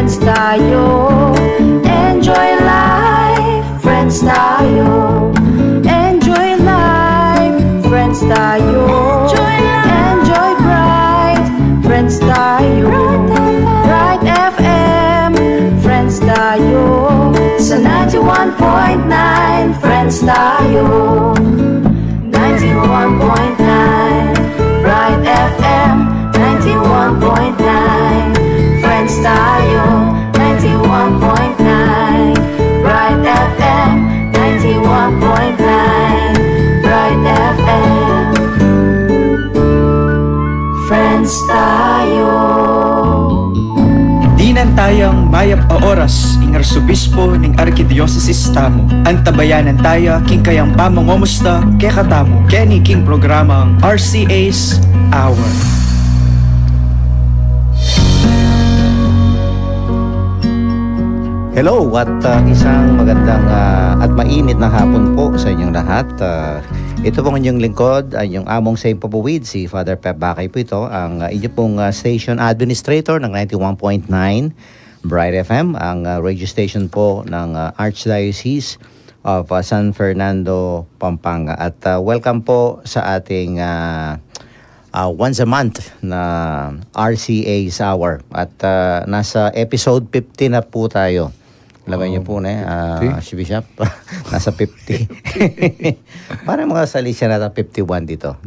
friends tayo. Enjoy life, friends tayo. Enjoy life, friends tayo. Enjoy bright, friends tayo. Bright FM, friends tayo. Sa 91.9, friends tayo. 91.9, Bright FM, 91.9, friends tayo. 91.9, Bright FM, 91.9, Bright FM, friends tayo. Dinan tayang mayap a oras, ingar subispo ning arkidiocesis tamo. Antabayanan taya, king kayang pamangomusta, kaya katamo, kani king programang RCA's Hour. Hello at isang magandang at mainit na hapon po sa inyong lahat. Ito pong inyong lingkod, ang inyong among sa Impapuwid, si Father Pep Bakay po ito, ang inyong pong station administrator ng 91.9 Bright FM, ang radio station po ng Archdiocese of San Fernando, Pampanga. At welcome po sa ating once a month na RCA's Hour. At nasa episode 50 na po tayo. Lagay niyo po na si Bishop. Nasa 50. Para mga salisya na 51 dito.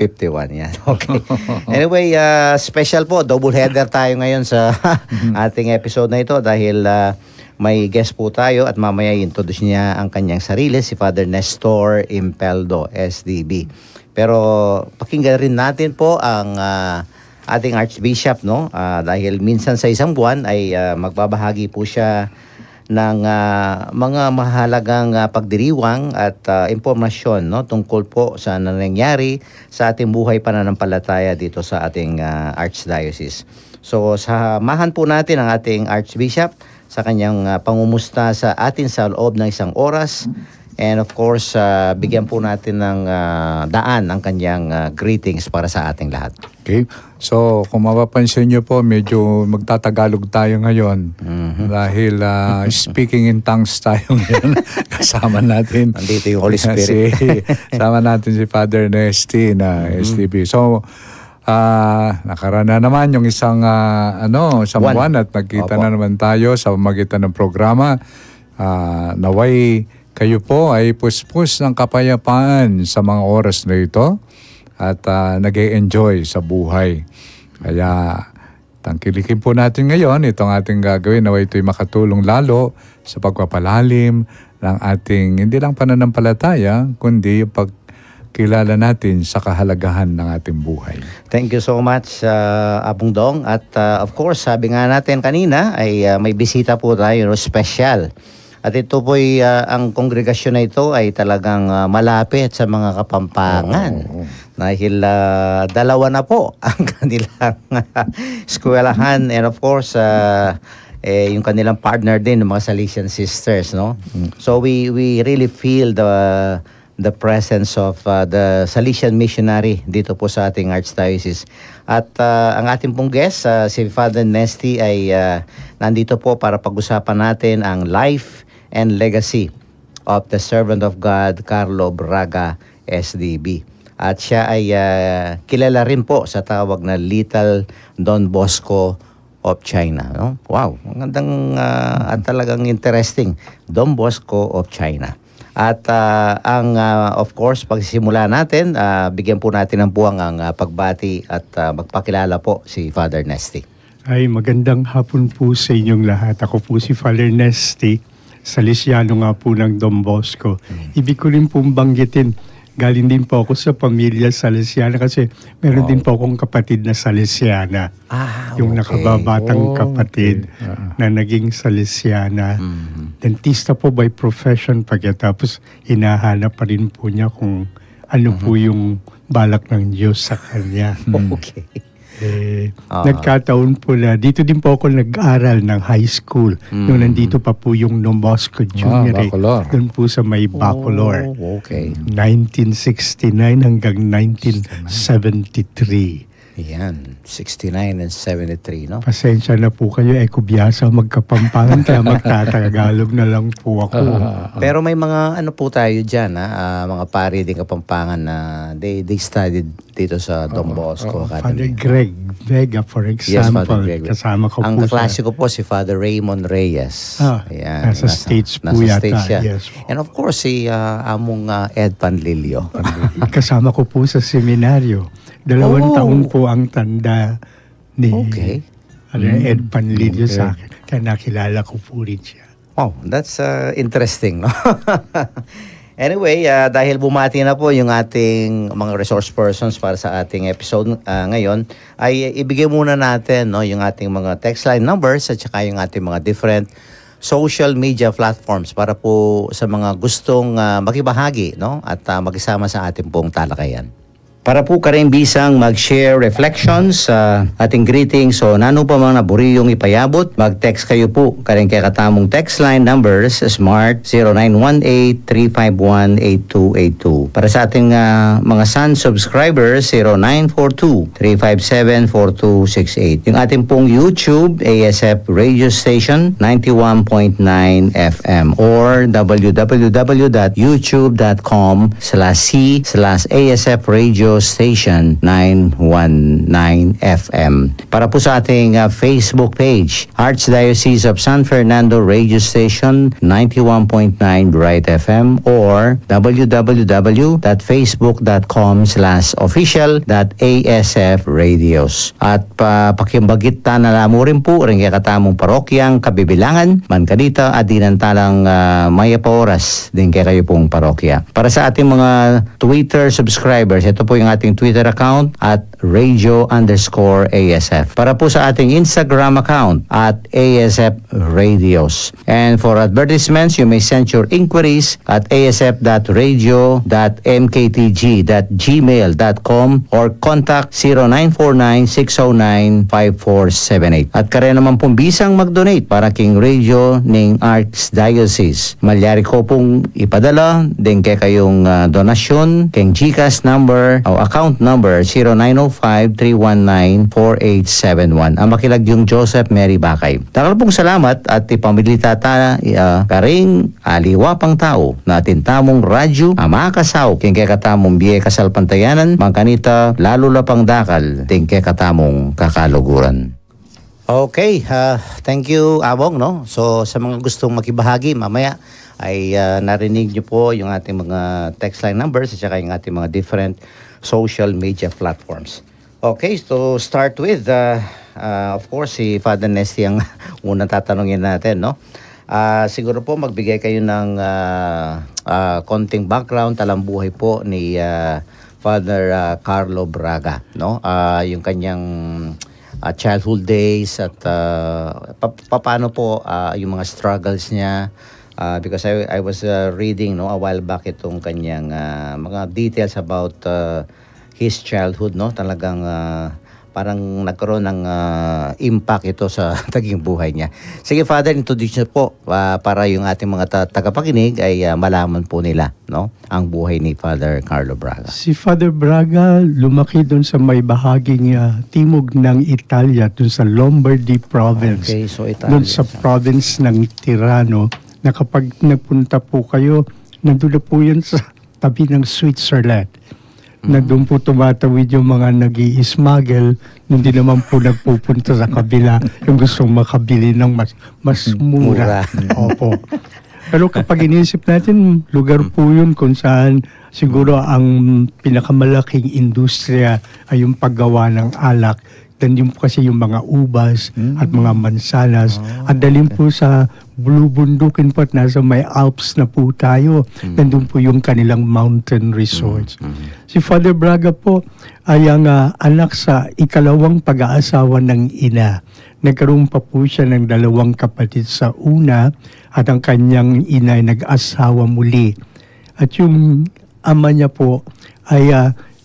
51 yan. Okay. Anyway, special po. Double header tayo ngayon sa ating episode na ito dahil may guest po tayo at mamaya introduce niya ang kanyang sarili, si Father Nestor Impeldo, SDB. Pero pakinggan rin natin po ang ating Archbishop, no? Dahil minsan sa isang buwan ay magbabahagi po siya ng mga mahalagang pagdiriwang at impormasyon, no, tungkol po sa nangyayari sa ating buhay pananampalataya dito sa ating Archdiocese. So samahan po natin ang ating Archbishop sa kanyang pangumusta sa atin sa loob ng isang oras. And of course, bigyan po natin ng daan ang kanyang greetings para sa ating lahat. Okay. So, kung mapapansin nyo po, medyo magtatagalog tayo ngayon. Dahil speaking in tongues tayo ngayon. Kasama natin. Nandito yung Holy Spirit. Kasama natin si Father Nesty na SDB. So, nakaraan na naman yung isang buwan at nagkita na naman tayo sa magitan ng programa. Naway kayo po ay puspos ng kapayapaan sa mga oras na ito at nag-e-enjoy sa buhay. Kaya tangkilikin po natin ngayon itong ating gagawin na ito'y makatulong lalo sa pagpapalalim ng ating hindi lang pananampalataya kundi yung pagkilala natin sa kahalagahan ng ating buhay. Thank you so much, Apong Dong. At of course, sabi nga natin kanina ay may bisita po tayo, special. At ito po'y ang kongregasyon na ito ay talagang malapit sa mga Kapampangan. Dahil dalawa na po ang kanilang eskwelahan and of course yung kanilang partner din ng mga Salesian Sisters, no? So we really feel the presence of the Salesian missionary dito po sa ating Archdiocese. At ang ating pong guest, si Father Nesty ay nandito po para pag-usapan natin ang life and legacy of the servant of God, Carlo Braga, SDB. At siya ay kilala rin po sa tawag na Little Don Bosco of China. No? Wow, magandang at talagang interesting. Don Bosco of China. At of course, pagsisimula natin, bigyan po natin ng buwang ang pagbati at magpakilala po si Father Nesty. Ay, magandang hapon po sa inyong lahat. Ako po si Father Nesty, Salesiano nga po ng Don Bosco. Ibig ko rin pong banggitin, galing din po ako sa pamilya Salesiana kasi meron din po akong kapatid na Salesiana. Yung nakababatang kapatid na naging Salesiana. Dentista po by profession, pagkatapos hinahanap pa rin po niya kung ano po yung balak ng Diyos sa kanya. Okay. Nagkataon po na dito din po ako nag-aral ng high school nung nandito pa po yung Don Bosco Junior. Doon po sa may Bacolor. Okay. 1969 hanggang 1973. Yan, 69 and 73, no? Pasensya na po kayo, kubiyasa magkapampangan, kaya magtatagalog na lang po ako. Pero may mga ano po tayo dyan, mga pari din Kapampangan na they studied dito sa Don Bosco Father Academy. Greg Vega, for example, Father Greg. kasama ko Ang po kaklase ko po si Father Raymond Reyes. nasa States po yata. States siya. Yes. And of course, si among Ed Panlilio. Kasama ko po sa seminaryo. 2 taon po ang tanda ni Okay. Ed Panlilio sa akin. Kaya nakilala ko po rin siya. Oh, that's interesting, no? Anyway, dahil bumati na po yung ating mga resource persons para sa ating episode ngayon, ay ibigay muna natin, no, yung ating mga text line numbers at saka yung ating mga different social media platforms para po sa mga gustong makibahagi, no, at makisama sa ating pong talakayan. Para po karimbisang mag-share reflections sa ating greetings o nano pa mga naburiyong ipayabot, mag-text kayo po karing kay katamong text line numbers Smart 0918-351-8282. Para sa ating mga Sun subscribers 0942-357-4268. Yung ating pong YouTube ASF Radio Station 91.9 FM or www.youtube.com/c/ASF Radio Station 919 FM. Para po sa ating Facebook page, Archdiocese of San Fernando Radio Station 91.9 Bright FM or www.facebook.com/official.asf radios. At pakimbagit na mo rin po rin kaya katamong parokyang Kabibilangan, Mankanita at dinantalang Maya Oras din kaya kayo pong parokya. Para sa ating mga Twitter subscribers, ito po yung ating Twitter account at radio_ASF. Para po sa ating Instagram account at ASF Radios. And for advertisements, you may send your inquiries at asf.radio.mktg.gmail.com or contact 0949-609-5478. At kaya naman pong bisang mag-donate para king radio ng Archdiocese. Malyari ko pong ipadala din kay kayong donasyon king GCash number o account number 0905-319-4871. Ang makilag yung Joseph Mary Bakay. Takal pong salamat at ipamilita ta karing aliwa pang tao natin tamong radyo amakasaw king kay katamong biye kasalpantayanan mangkanita lalo la pang dakal ting kay katamong kakaluguran. Okay, thank you Abong, no? So sa mga gustong makibahagi mamaya ay narinig nyo po yung ating mga text line numbers at saka yung ating mga different social media platforms. Okay, so start with of course si Father Nesty ang unang tatanungin natin, no? Siguro po magbigay kayo ng konting background, talambuhay po ni Father Carlo Braga, no? Yung kanyang childhood days at paano po yung mga struggles niya. Because I was reading, no, a while back itong kanyang mga details about his childhood, no? Talagang parang nagkaroon ng impact ito sa naging buhay niya. Sige Father, introduce niyo po para yung ating mga tagapakinig ay malaman po nila, no, ang buhay ni Father Carlo Braga. Si Father Braga lumaki doon sa may bahaging timog ng Italia, doon sa Lombardy province. Okay, so Italia. Doon sa province ng Tirano, na kapag nagpunta po kayo, nandun na po yan sa tabi ng Switzerland. Na doon po tumatawid yung mga nag-i-smuggle, hindi naman po nagpupunta sa kabila yung gustong makabili ng mas mura. Opo. Pero kapag inisip natin, lugar po yun kung saan siguro ang pinakamalaking industriya ay yung paggawa ng alak. Dan din po kasi yung mga ubas at mga mansanas. At dalhin po sa bulubundukin po at nasa may Alps na po tayo. Nandun po yung kanilang mountain resorts. Si Father Braga po ay ang anak sa ikalawang pag-aasawa ng ina. Nagkaroon pa po siya ng 2 kapatid sa una at ang kanyang ina ay nag-asawa muli. At yung ama niya po ay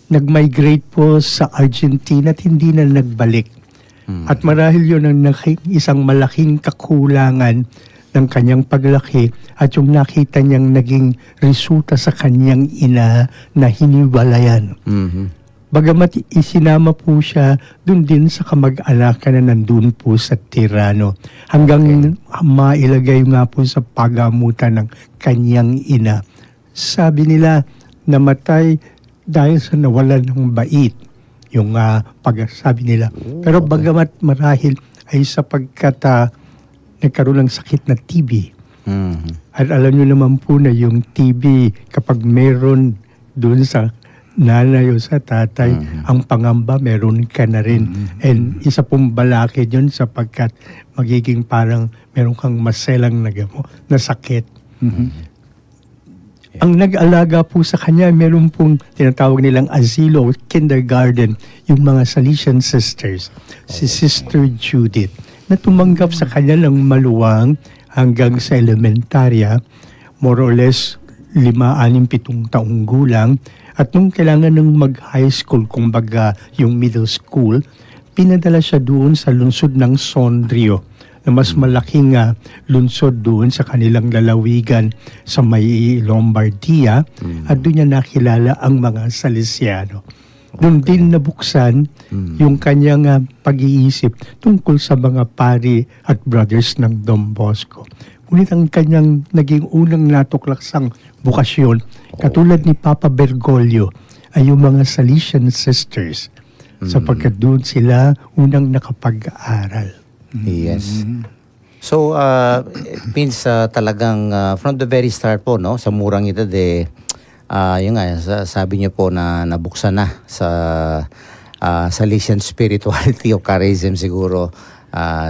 nag-migrate po sa Argentina at hindi na nagbalik. At marahil yun ang isang malaking kakulangan ng kanyang paglaki at yung nakita niyang naging resulta sa kanyang ina na hiniwalayan. Bagamat isinama po siya dun din sa kamag-anakan na nandun po sa Tirano. Hanggang mailagay nga po sa pagamutan ng kanyang ina. Sabi nila, namatay dahil sa nawalan ng bait. Yung pagsabi nila. Pero bagamat marahil ay sapagkat nagkaroon ng sakit na TB. At alam nyo naman po na yung TB, kapag meron dun sa nanay o sa tatay, ang pangamba meron ka na rin. And isa pong balakid yun sapagkat magiging parang meron kang maselang na sakit. Ang nag-alaga po sa kanya, meron pong tinatawag nilang asilo, kindergarten, yung mga Salesian sisters. Si Sister Judith, na tumanggap sa kanya ng maluwang hanggang sa elementarya, more or less 5, 6, 7 taong gulang. At nung kailangan ng mag-high school, kumbaga yung middle school, pinadala siya doon sa lungsod ng Sondrio, na mas malaking lungsod doon sa kanilang lalawigan sa may Lombardia. At doon niya nakilala ang mga Salesiano. Doon din nabuksan yung kanyang pag-iisip tungkol sa mga pari at brothers ng Don Bosco. Ngunit ang kanyang naging unang natuklaksang bukasyon, katulad ni Papa Bergoglio, ay yung mga Salesian sisters, sapagkat doon sila unang nakapag-aaral. Yes. So, means talagang from the very start po, no, sa murang edad, yun nga, sabi niyo po na nabuksan na sa Salesian spirituality o charism siguro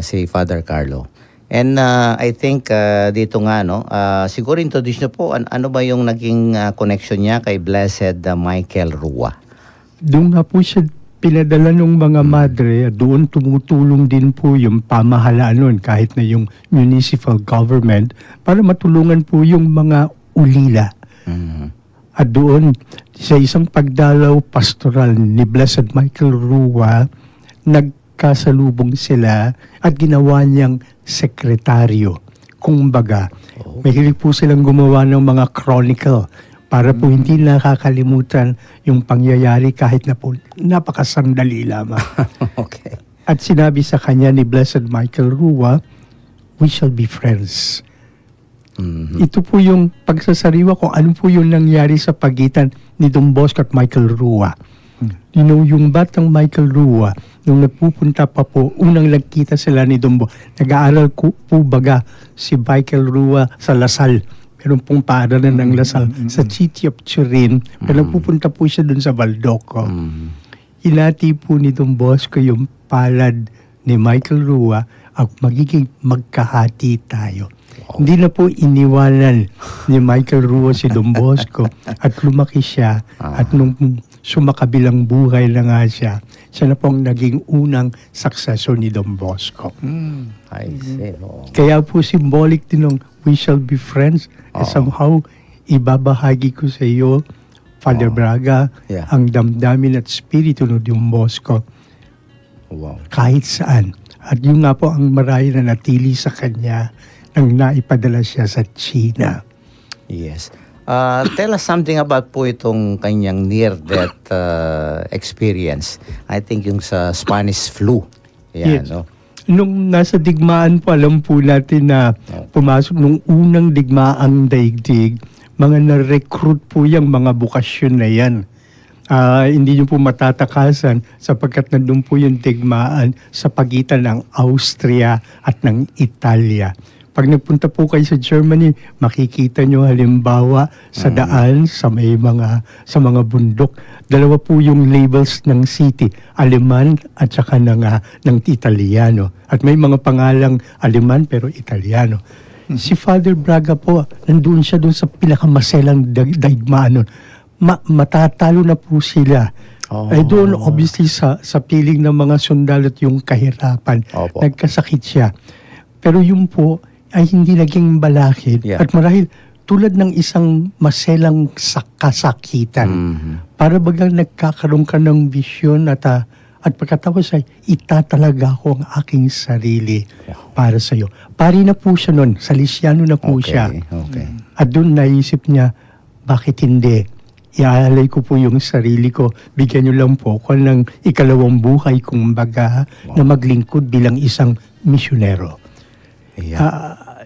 si Father Carlo. And I think dito nga, no, siguro introduce niyo po, ano ba yung naging connection niya kay Blessed Michael Rua? Doon nga po siya pinadala ng mga madre, doon tumutulong din po yung pamahalaan nun, kahit na yung municipal government, para matulungan po yung mga ulila. At doon, sa isang pagdalaw pastoral ni Blessed Michael Rua, nagkasalubong sila at ginawa niyang sekretaryo. Kumbaga, mahilig po silang gumawa ng mga chronicle para po hindi nakakalimutan yung pangyayari kahit na po napakasandali lamang. Okay. At sinabi sa kanya ni Blessed Michael Rua, we shall be friends. Ito po yung pagsasariwa kung ano po yung nangyari sa pagitan ni Don Bosco at Michael Rua. You know, yung batang Michael Rua, nung nagpupunta pa po, unang nagkita sila ni Don Bosco, nag-aaral po baga si Michael Rua sa Lasal. Meron pong paaralan ng Lasal sa City of Turin. Pero pupunta po siya dun sa Baldoco. Hinati po ni Don Bosco yung palad ni Michael Rua at magiging magkahati tayo. Hindi na po iniwanan ni Michael Rua si Don Bosco at lumaki siya at nung sumakabilang buhay na nga siya na pong naging unang successor ni Don Bosco. I see. Kaya po symbolic din ng we shall be friends. Somehow, ibabahagi ko sa iyo, Father Braga, ang damdamin at spirito ni Don Bosco. Wow. Kahit saan. At yun nga po ang marami na natili sa kanya nang naipadala siya sa China. Yes. Tell us something about po itong kanyang near-death experience. I think yung sa Spanish flu. Yan, Yes. no? Nung nasa digmaan po, alam po natin na pumasok nung unang digmaang daigdig, mga na-recruit po yung mga bukasyon na yan. Hindi nyo po matatakasan sapagkat nandun po yung digmaan sa pagitan ng Austria at ng Italia. Pag nagpunta po kayo sa Germany, makikita nyo halimbawa sa daan, sa mga bundok, dalawa po yung labels ng city, Aleman at saka ng Italiano. At may mga pangalang Aleman pero Italiano. Si Father Braga po, nandun siya doon sa pinakamaselang daigmaan nun. Matatalo na po sila. Ay doon obviously sa piling ng mga sundalo at yung kahirapan, nagkasakit siya. Pero yung po ay hindi naging balakid at marahil tulad ng isang maselang kasakitan. Para bagang nagkakaroon ka ng visyon at pagkatapos ay itatalaga ko ang aking sarili para sa iyo. Pari na po siya noon, Salesiano na po siya. Okay. At doon naisip niya, bakit hindi? iaalay ko po yung sarili ko. Bigyan niyo lang po ako ng ikalawang buhay, kumbaga, na maglingkod bilang isang misyonero.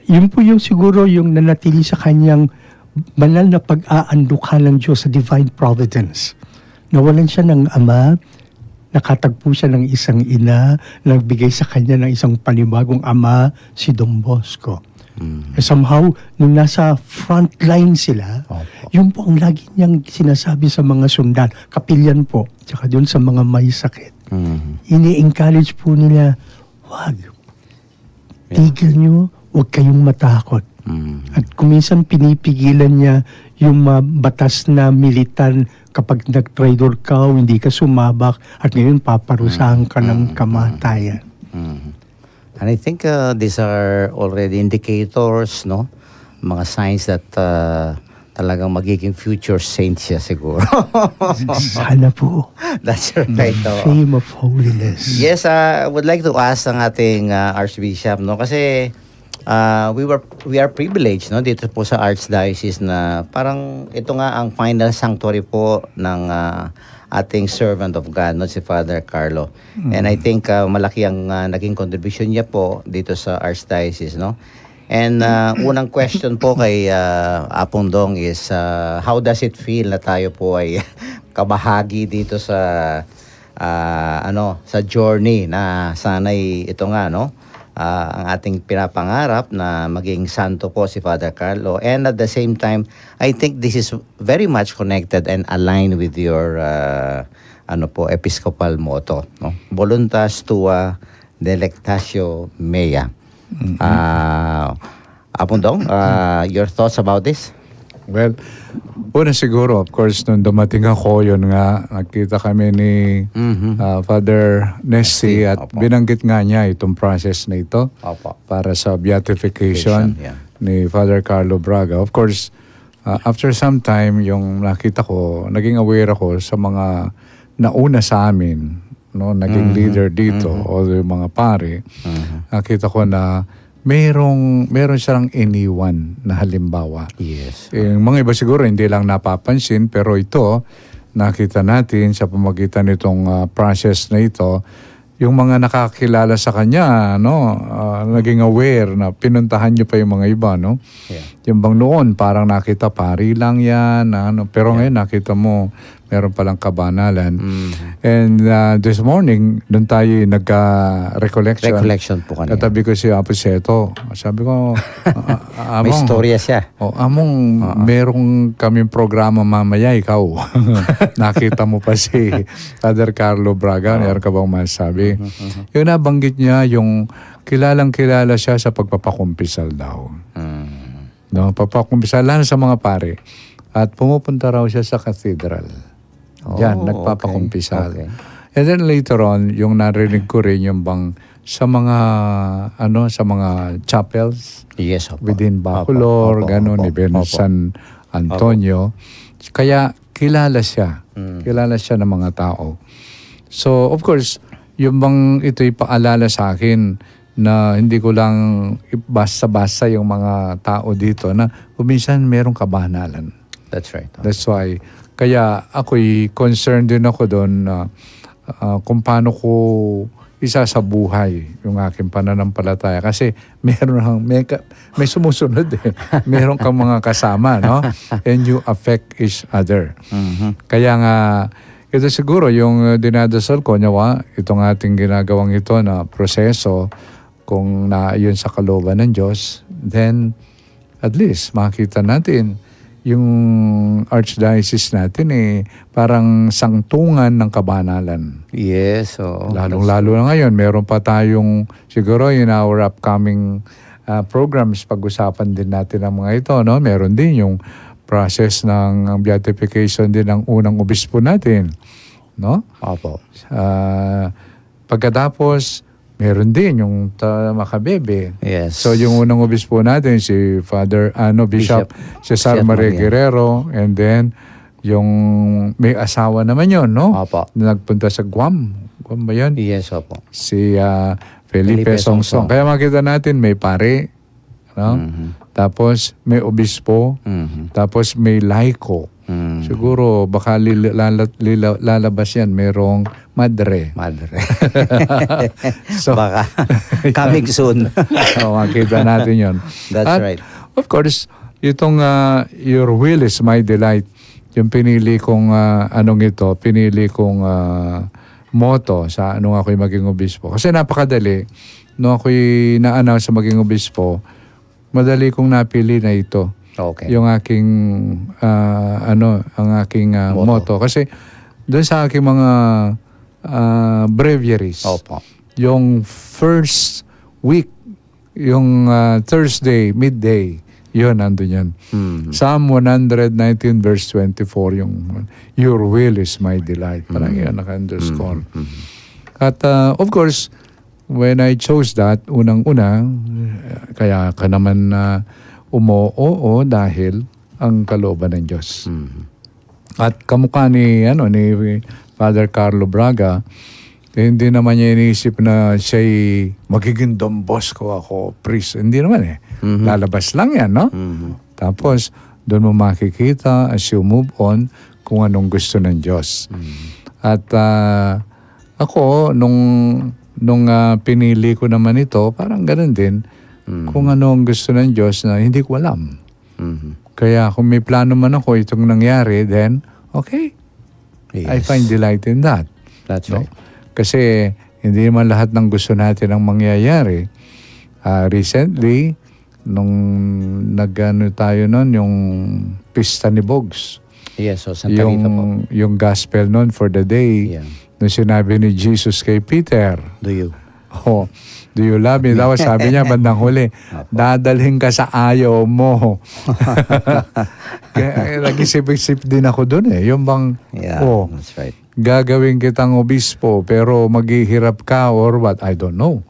Yun po yung siguro yung nanatili sa kanyang banal na pag-aanduka ng Diyos sa divine providence. Nawalan siya ng ama, nakatagpo siya ng isang ina, nagbigay sa kanya ng isang panibagong ama, si Don Bosco. Somehow, nung nasa front line sila, yun po ang lagi niyang sinasabi sa mga sundan, kapilyan po, tsaka dun sa mga may sakit. Ini-encourage po nila, wag, tigil nyo, huwag kayong matakot. At kuminsan pinipigilan niya yung batas na militan kapag nag-traidor ka o hindi ka sumabak at ngayon paparusahan ka ng kamatayan. And I think these are already indicators, no? Mga signs that talagang magiging future saint siya siguro. Sana po. That's right. Fame of holiness. Yes, I would like to ask ang ating Archbishop, no? Kasi we are privileged, no, dito po sa Archdiocese na parang ito nga ang final sanctuary po ng ating servant of God, no, si Father Carlo. And I think malaki ang naging contribution niya po dito sa Archdiocese, no. And unang question po kay Apong Dong is how does it feel na tayo po ay kabahagi dito sa sa journey na sana'y ito nga, no, ang ating pinapangarap na maging santo po si Father Carlo. And at the same time, I think this is very much connected and aligned with your episcopal motto, no? Voluntas tua delectatio mea. Apundong, your thoughts about this? Well, una siguro, of course, nung dumating ako, yun nga, nakita kami ni Father Nesty at Opo. binanggit nga niya itong process na ito Opo. para sa beatification Yeah. ni Father Carlo Braga. Of course, after some time, yung nakita ko, naging aware ako sa mga nauna sa amin, no, naging leader dito, o yung mga pare, nakita ko na meron siyang iniwan na halimbawa. Yes. Yung mga iba siguro hindi lang napapansin, pero ito, nakita natin sa pamagitan nitong process na ito, yung mga nakakilala sa kanya, no, naging aware na pinuntahan niyo pa yung mga iba, no? Yeah. Yung bang noon, parang nakita pari lang yan, pero ngayon nakita mo, meron palang kabanalan. And this morning, doon tayo nagka-recollection. Recollection po kanina. Katabi ko si Apo Seto. Sabi ko, May Among, storya siya. Among, merong kaming programa mamaya, ikaw. Nakita mo pa si Father Carlo Braga. Meron ka bang masabi? Yung nabanggit niya, yung kilalang-kilala siya sa pagpapakumpisal daw. No, papakumpisal, lalo sa mga pare. At pumupunta raw siya sa cathedral. Diyan, nagpapakumpisal. Okay. And then later on, yung narinig ko rin yung bang sa mga sa mga chapels Yes, opo. within Bacolor, gano'n, even San Antonio. Kaya kilala siya. Kilala siya ng mga tao. So, of course, yung bang ito'y paalala sa akin na hindi ko lang basta-basta yung mga tao dito na kuminsan merong kabanalan. That's right. That's why, kaya ako'y concerned din ako doon na kung paano ko isasabuhay yung aking pananampalataya. Kasi may sumusunod eh. Meron kang mga kasama, no? And you affect each other. Kaya nga, ito siguro yung dinadasal ko, nawa, itong ating ginagawang ito na proseso, kung naayon sa kalooban ng Diyos, then at least makita natin yung Archdiocese natin parang sangtungan ng kabanalan. Yes. So, Lalong-lalo na ngayon, meron pa tayong, siguro in our upcoming programs, pag-usapan din natin ang mga ito, no? Meron din yung process ng beatification din ng unang obispo natin, no? Opo. Pagkatapos, meron din yung Makabebe. Yes. So yung unang obispo natin si Bishop Cesar Maria Guerrero, and then yung may asawa naman yon, no? Opo. Na nagpunta sa Guam. Guam ba yun? Yes, opo. Si Felipe Songsong. Kaya makita natin may pare, no? Tapos may obispo, tapos may laiko. Siguro baka lalabas yan, merong madre. So, Baka coming soon. makita natin yon. That's right. Of course, itong Your Will is My Delight, yung pinili kong pinili kong motto sa anong ako'y maging obispo. Kasi napakadali. Nung ako'y na-announce sa maging obispo, madali kong napili na ito. Okay. Yung aking ang aking motto. Kasi doon sa aking mga breviaries, Opo. yung first week, yung Thursday, midday, yun, nandun yan. Psalm 119 verse 24, yung Your will is my delight. Parang yan, naka-underscore. At of course, when I chose that, unang-una, kaya ka naman umoo dahil ang kalooban ng Diyos. At kamukha ni Father Carlo Braga, hindi naman niya iniisip na siya'y magiging Don Bosco ako, priest. Hindi naman Lalabas lang yan, no? Tapos, doon mo makikita as you move on kung anong gusto ng Diyos. At ako, nung pinili ko naman ito, parang ganun din, kung ano ang gusto ng Diyos na hindi ko alam. Kaya kung may plano man ako itong nangyari, then, okay, I find delight in that. That's No? right. Kasi hindi naman lahat ng gusto natin ang mangyayari. Recently, nung tayo nun, yung pista ni Bogs. Yes, so Santa Rita po. Yung gospel nun for the day, Yeah. nung sinabi ni Jesus kay Peter, Do you? do you love me? Tapos sabi niya, bandang huli, dadalhin ka sa ayaw mo. Kaya nag-isip-isip din ako dun Yung bang, Yeah, that's right. gagawin kitang obispo pero maghihirap ka or what? I don't know.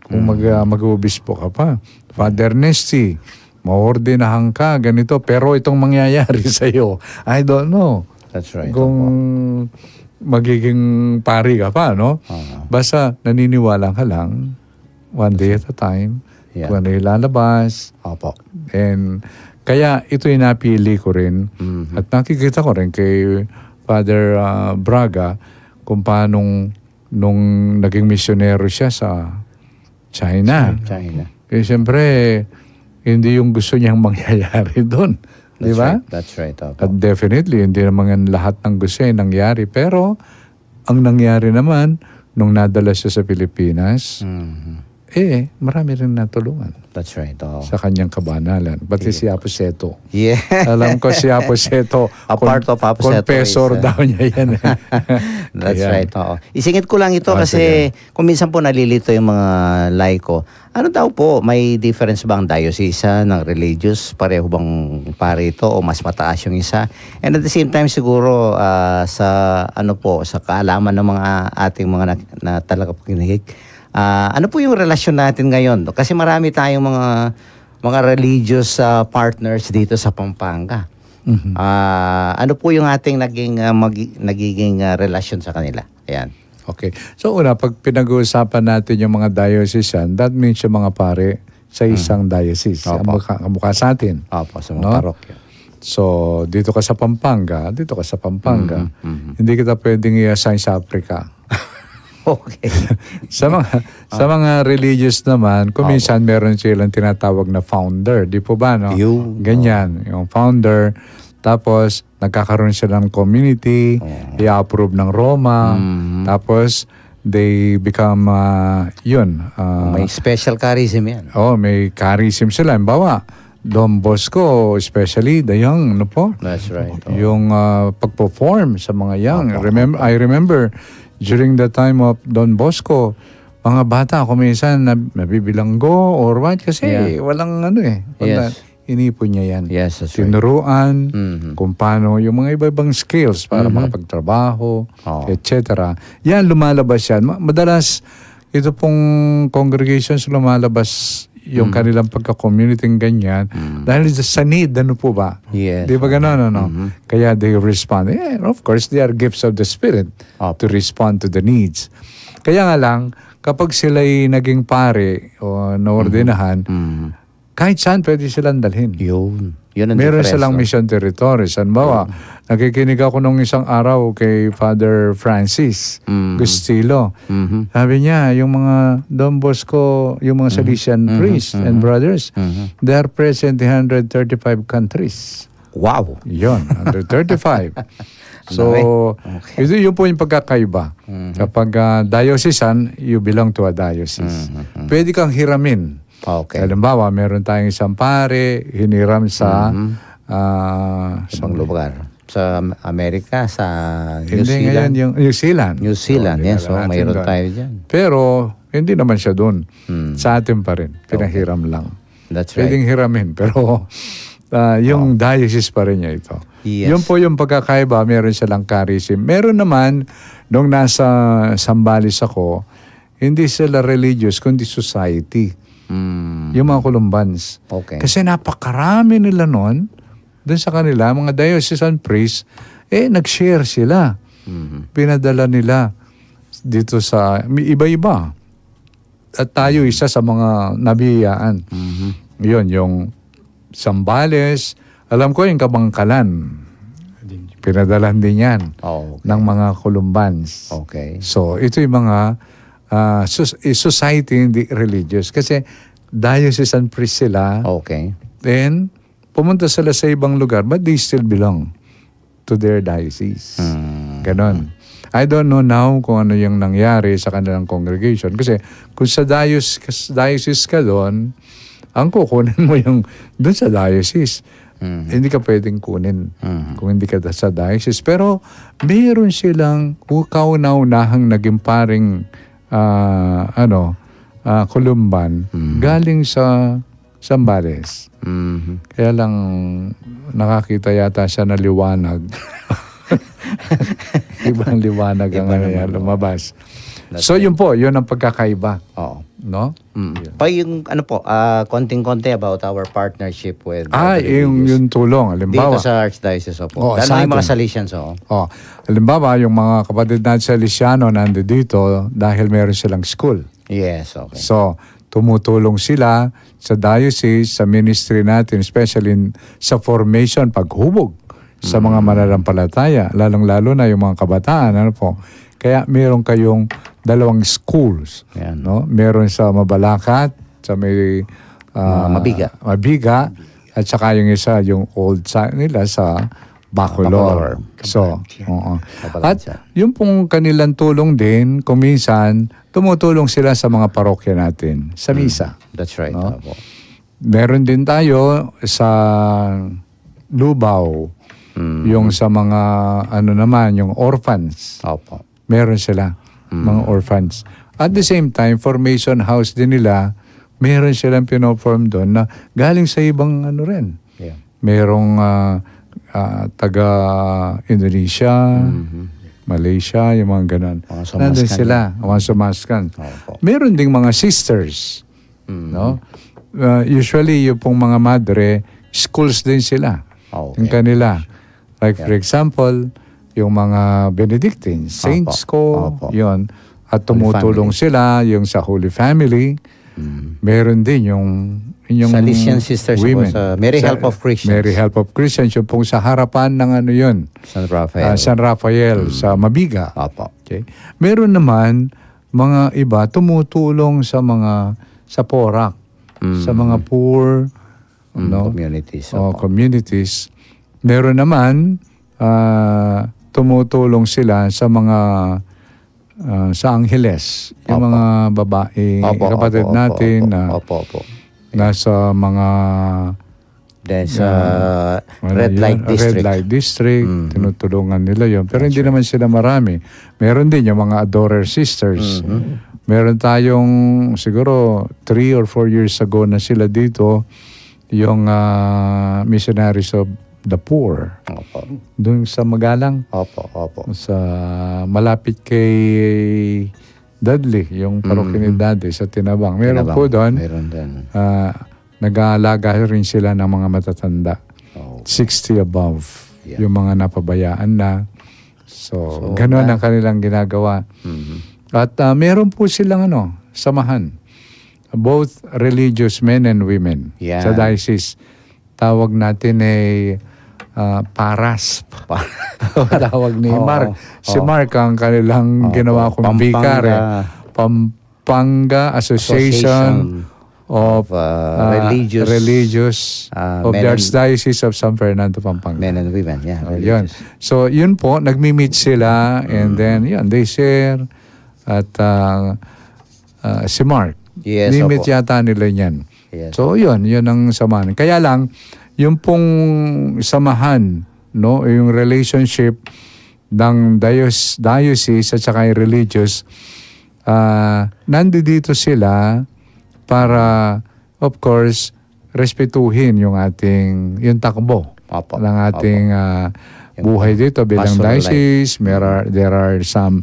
Kung mag-obispo ka pa. Father Nesty, maordinahan ka, ganito, pero itong mangyayari sa'yo, I don't know. That's right. Kung magiging pari ka pa, no? Basta naniniwala ka lang, one day at a time, Yeah. kung ano yung lalabas. Opo. And kaya ito yung napili ko rin. At nakikita ko rin kay Father Braga kung paano nung naging misyonero siya sa China. China. Kaya siyempre, hindi yung gusto niyang mangyayari doon. Di ba? That's right. Opo. At definitely, hindi naman lahat ng gusto ay nangyari. Pero, ang nangyari naman, nung nadala siya sa Pilipinas, marami rin natulungan That's right. Oo. sa kanyang kabanalan. Pati si Apo Seto. Yeah. Alam ko si Apo Seto, A part of Apo Seto confessor is, daw niya yan. That's Ayan. right. Oo. Isingit ko lang ito sige. kasi kung minsan po nalilito yung mga laiko. Ano daw po, may difference ba ang diocese ng religious? Pareho bang pare ito o mas mataas yung isa? And at the same time siguro sa sa kaalaman ng mga ating mga na talaga pakinig, ano po yung relasyon natin ngayon? Kasi marami tayong mga religious partners dito sa Pampanga. Ano po yung ating nagiging relasyon sa kanila? Ayan. Okay. So una, pag pinag-uusapan natin yung mga diocesan, that means yung mga pare sa isang diocese. Opo. Kamukha sa atin. Opo, sa mga No? parokya. So, dito ka sa Pampanga. Hindi kita pwedeng i-assign sa Africa. Okay. sa mga religious naman, kung minsan meron silang tinatawag na founder, di po ba, no? Ganyan, yung founder. Tapos, nagkakaroon sila ng community, i-approve ng Roma, tapos, they become, May special charism yan. may charism sila. Halimbawa, Don Bosco, especially the young, ano po? That's right. Yung pag-perform sa mga young. I remember, during the time of Don Bosco, mga bata ako minsan nabibilanggo or what kasi walang Yes. inipon niya yan. Yes, that's right. Tinuruan kung paano yung mga iba-ibang skills para makapagtrabaho, etc. Yan, lumalabas yan. Madalas, ito pong congregations lumalabas yung kanilang pagka-community ganyan dahil sa need, ano po ba? Yes. Di ba gano'n, Kaya they respond. Of course, they are gifts of the Spirit to respond to the needs. Kaya nga lang, kapag sila'y naging pare o naordinahan, kahit saan pwede silang dalhin. Yun ang Meron difference, silang no? mission territories. Halimbawa, nakikinig ako nung isang araw kay Father Francis Gustilo. Sabi niya, yung mga Don Bosco, yung mga Salesian priests and brothers, they are present in 135 countries. Wow. Yon, 135. So, yun po yung pagkakaiba. Kapag diocesan, you belong to a diocese. Pwede kang hiramin. Okay. Halimbawa, meron tayong isang pare, hiniram sa Ibang lugar. Sa Amerika, sa New hindi Zealand. ngayon yung New Zealand. New Zealand, Oo, yes. dinala So, natin mayroon doon. tayo dyan. Pero, hindi naman siya doon. Sa atin pa rin. Pinahiram lang. That's right. Pwedeng hiramin. Pero, yung diocese pa rin niya ito. Yes. Yun po yung pagkakaiba. Meron silang charism. Meron naman, nung nasa Sambales ako, hindi sila religious, kundi society. Yung mga Columbans. Okay. Kasi napakarami nila noon, doon sa kanila, mga diocesan priests, nag-share sila. Pinadala nila dito sa, iba-iba. At tayo isa sa mga nabiyayaan. Yun, yung Sambales, alam ko yung Kabangkalan. Pinadalan din yan Oh, ng mga Columbans. okay. So, ito yung mga society, hindi religious. Kasi diocesan priest sila. Okay. Then, pumunta sila sa ibang lugar, but they still belong to their diocese. Ganon. I don't know now kung ano yung nangyari sa kanilang congregation. Kasi kung sa diocese ka doon, ang kukunin mo yung doon sa diocese. Hindi ka pwedeng kunin kung hindi ka sa diocese. Pero mayroon silang kauna-unahang naging paring Columban galing sa Sambales. Kaya lang nakakita yata siya na liwanag. Ibang liwanag ang lumabas. So yun po, yun ang pagkakaiba. Oo. No? Pa yung konting-konti about our partnership with yung tulong. Halimbawa, dito sa Archdiocese po. Oo, Lalo sa yung mga atin. Salesians, halimbawa, yung mga kapatid natin sa Lisiano nandito dahil meron silang school. Yes, okay. So, tumutulong sila sa diocese, sa ministry natin, especially sa formation, paghubog sa mga mananampalataya, lalong-lalo na yung mga kabataan. Ano po? Kaya meron kayong 2 schools. Yan. No? Meron sa Mabalacat, sa may Mabiga, at saka yung isa, yung old nila sa Bacolor. So, oo. At yung pong kanilang tulong din, kung minsan, tumutulong sila sa mga parokya natin, sa misa. That's right. No? Opo. Meron din tayo sa Lubao, yung sa mga, yung orphans. Opo. Meron sila, mga orphans. At the same time, formation house din nila, meron silang pinoform doon na galing sa ibang rin. Yeah. Merong taga Indonesia, Malaysia, yung mga ganon. Mga Sumaskan. Nandun sila, mga Sumaskan. Opo. Meron ding mga sisters. No? Usually, yung pong mga madre, schools din sila. Okay. Yung kanila. Like for example, yung mga Benedictines, Saints ko, Opo. yun. At tumutulong sila, yung sa Holy Family. Meron din yung Salesian sisters po women. sa Mary Help of Christians. Mary Help of Christians, yung pong sa harapan ng yun. San Rafael. San Rafael, sa Mabiga. Opo. Okay. Meron naman mga iba tumutulong sa Porac, sa mga poor, Communities. communities. Meron naman tumutulong sila sa mga sa Angeles, yung mga babae, kapatid natin na nasa mga Then sa Red Light District. Red Light District, tinutulungan nila yon. Pero hindi naman sila marami. Meron din yung mga Adorer Sisters. Meron tayong siguro 3 or 4 years ago na sila dito, yung Missionaries of the Poor. Opo. Doon sa Magalang, Opo. sa malapit kay Dudley, yung parokya ni Daddy sa Tinabang. Meron po doon. Meron din. Nag-aalaga rin sila ng mga matatanda. 60 above. Yeah. Yung mga napabayaan na. So gano'n ang kanilang ginagawa. At meron po silang samahan. both religious men and women Yeah. sa diocese. Tawag natin ay paras. Tawag ni Oo, Mark. Si oo. Mark ang kanilang Oo, ginawa kong vicar. Pampanga Association of Religious, of men the and- Archdiocese of San Fernando, Pampanga. Men and women, yeah. Oh, yun. religious. So, yun po, nagmi-meet sila and then, yun, they share at si Mark. Yes, Ni-meet opo. yata nila yan. Yes. So, yun ang samahan. Kaya lang, yung pong samahan, no, yung relationship ng diocese at saka yung religious, nandito sila para, of course, respetuhin yung yung takbo Opo. ng ating buhay dito bilang Pastoral diocese. There are some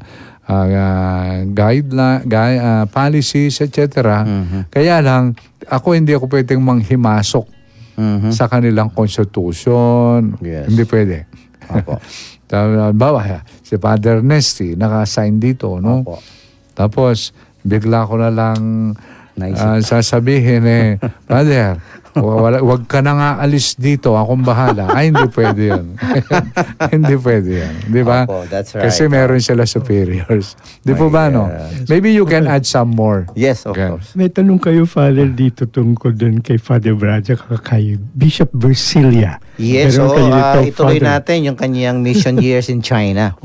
policies, etc. Kaya lang, hindi ako pwedeng manghimasok sa kanilang constitution. Yes. Hindi pwede. Opo. Bawa, si Father Nesty, naka-assign dito, no? Opo. Tapos, bigla ko na lang Naisip. sasabihin Father, wag ka na nga alis dito, akong bahala. Ay, hindi pwede yun. Hindi pwede yun. Di ba? Opo, that's right. Kasi meron sila superiors. Di po ba, no? Maybe you can add some more. Yes, of Okay. course. May tanong kayo, Father, dito tungkol dun kay Father Braja kay Bishop Versilia. Yes, Meron so kayo dito, ituloy Father. natin yung kanyang mission years in China.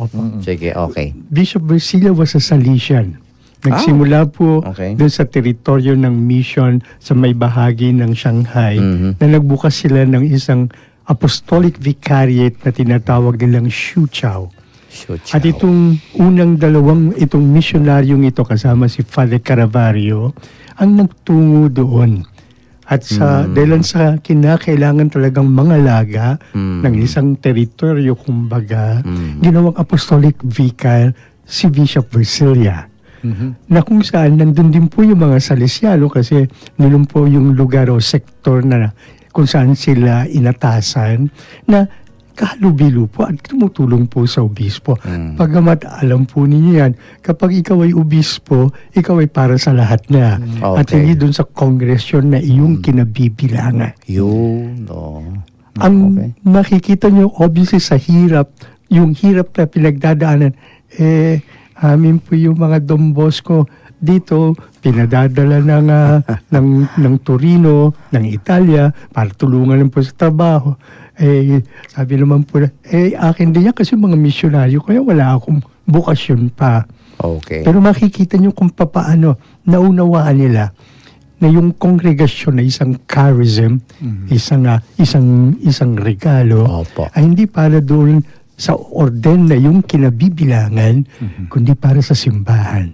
Sige, okay. Bishop Versilia was a Salesian. Nagsimula po okay. doon sa teritoryo ng mission sa may bahagi ng Shanghai Mhm. na nagbukas sila ng isang apostolic vicariate na tinatawag nilang Xuchao. Shoot. At itong unang itong misyonaryong ito kasama si Father Caravario ang nagtungo doon. At dahil sa kinakailangan talagang mangalaga ng isang teritoryo, kumbaga, ginawang apostolic vicar si Bishop Versilia. Na kung saan nandun din po yung mga Salesiano kasi nilun po yung lugar o sektor na kung saan sila inatasan na kahalubilo po at tumutulong po sa obispo. Pagamat alam po ninyo yan, kapag ikaw ay obispo, ikaw ay para sa lahat na. At Okay. hindi dun sa kongresyon na iyong kinabibilangan. Yun, oh. Ang Okay. makikita nyo obviously sa hirap, yung hirap na pinagdadaanan, amin po yung mga Don Bosco dito, pinadadala ng Torino, ng Italia, para tulungan lang po sa trabaho. Sabi naman po na, akin din yan kasi mga misyonaryo, kaya wala akong bukasyon pa. Okay. Pero makikita nyo kung paano naunawaan nila na yung kongregasyon na isang charism, isang regalo, Opo. ay hindi para doon sa orden na yung kinabibilangan, kundi para sa simbahan.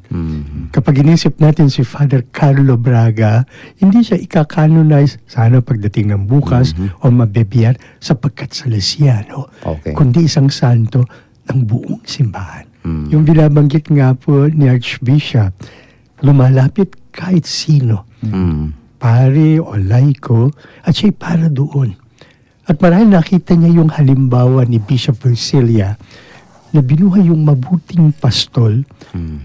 Kapag inisip natin si Father Carlo Braga, hindi siya ika-canonize sana pagdating ng bukas o mabebiyar sapagkat Salesiano, Okay. kundi isang santo ng buong simbahan. Yung binabanggit nga po ni Archbishop, lumalapit kahit sino, pare o laiko, at siya'y para doon. At marahil nakita niya yung halimbawa ni Bishop Versilia na binuhay yung mabuting pastol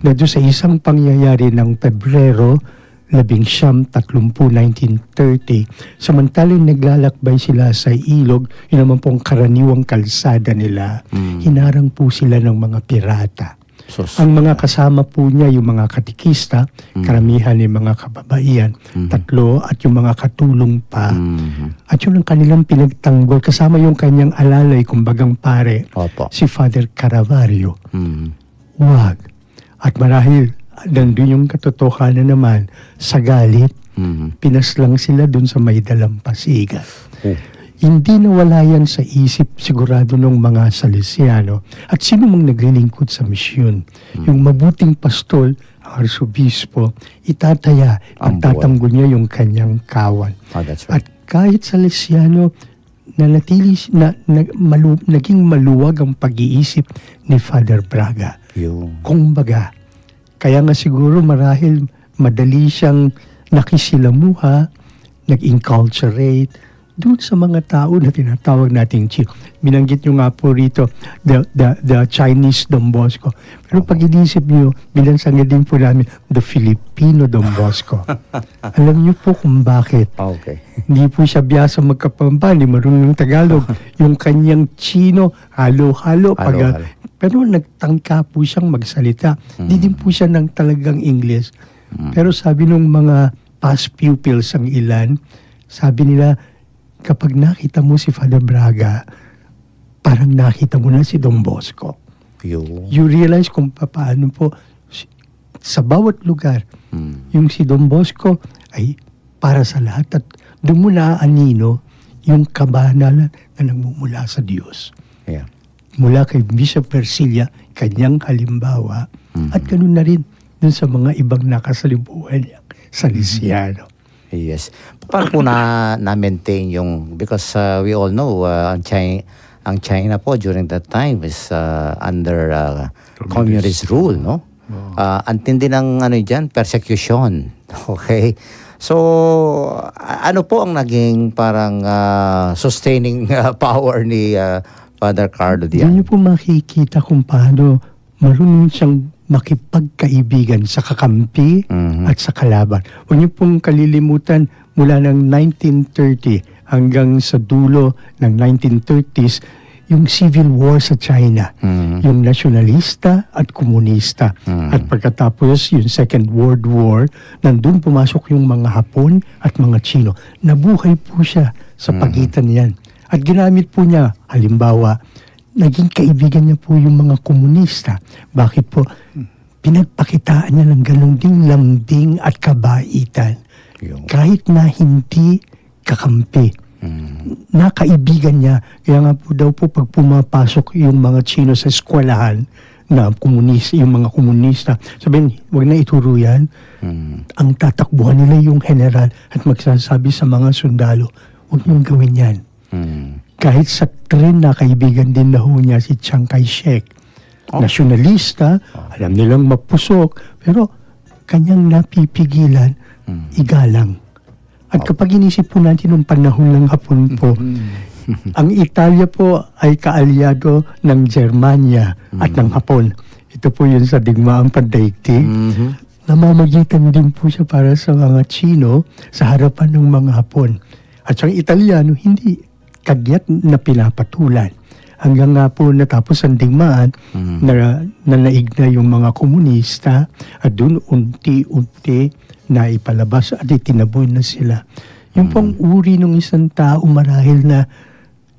na doon sa isang pangyayari ng Pebrero 1930, samantalang naglalakbay sila sa ilog, yun naman pong karaniwang kalsada nila, hinarang po sila ng mga pirata. Ang mga kasama po niya, yung mga katikista, karamihan ng mga kababaihan, 3 at yung mga katulong pa. At yun ang kanilang pinagtanggol, kasama yung kanyang alalay, kumbagang pare, Opo. si Father Caravario. Wag. At marahil, nandun yung katotohanan naman, sa galit, pinaslang sila dun sa may dalampasigan. Hindi nawala yan sa isip sigurado ng mga Salesiano at sino mang naglilingkod sa misyon. Yung mabuting pastol, ang arsobispo, itataya, Ang pagtatanggol niya yung kanyang kawan. Oh, that's At right. kahit Salesiano, naging maluwag ang pag-iisip ni Father Braga. Yun. Kumbaga, kaya nga siguro marahil madali siyang nakisilamuha, nag-inculturate, doon sa mga tao na tinatawag nating Chino. Binanggit nyo nga po rito, the Chinese Don Bosco. Pero pag inisip nyo, binansangin din po namin, the Filipino Don Bosco. Alam nyo po kung bakit. Okay. Hindi po siya biyasa magkapampa, hindi marunong Tagalog. Yung kanyang Chino, halo-halo. Halo-halo. Pero nagtangka po siyang magsalita. Hindi din po siya ng talagang English. Pero sabi nung mga past pupils ang ilan, sabi nila, kapag nakita mo si Father Braga, parang nakita mo na si Don Bosco. You realize kung paano po sa bawat lugar, yung si Don Bosco ay para sa lahat at doon mo naaanino yung kabanalan na nagmumula sa Diyos. Yeah. Mula kay Bishop Versilla, kanyang halimbawa, at ganun na rin dun sa mga ibang nakasalibuhan niya sa Salesiano. Yes. Paano po na-maintain yung, because we all know, ang China po during that time is under communist rule, no? Antindi ng persecution. Okay? So, ano po ang naging parang sustaining power ni Father Carlo Diyan Dian? niyo po makikita kung paano marunong siyang makipagkaibigan sa kakampi at sa kalaban. Huwag niyo pong kalilimutan mula ng 1930 hanggang sa dulo ng 1930s, yung civil war sa China, yung nasyonalista at komunista. At pagkatapos yung Second World War, nandun pumasok yung mga Hapon at mga Chino. Nabuhay po siya sa pagitan niyan. At ginamit po niya, halimbawa, naging kaibigan niya po yung mga komunista. Bakit po? Pinagpakitaan niya ng ganun ding lambing at kabaitan. Kahit na hindi kakampi. Nakaibigan niya. Kaya nga po daw po pag pumapasok yung mga Chino sa eskwelahan na komunista, yung mga komunista, sabihin, wag na ituro yan. Ang tatakbuhan nila yung general at magsasabi sa mga sundalo, wag niyong gawin yan. Kahit sa tren na kaibigan din na ho niya si Chiang Kai-shek. Nasyonalista, alam nilang mapusok, pero kanyang napipigilan, igalang. At kapag inisip po natin nung panahon ng Hapon po, ang Italia po ay kaalyado ng Germania at ng Hapon. Ito po yun sa digmaang pandaigdig. Namamagitan din po siya para sa mga Chino sa harapan ng mga Hapon. At sa Italiano, hindi kagyat na pinapatulan. Hanggang nga po natapos ang digmaan na naigna yung mga komunista at doon unti-unti na ipalabas at itinaboy na sila. Yung pong uri ng isang tao marahil na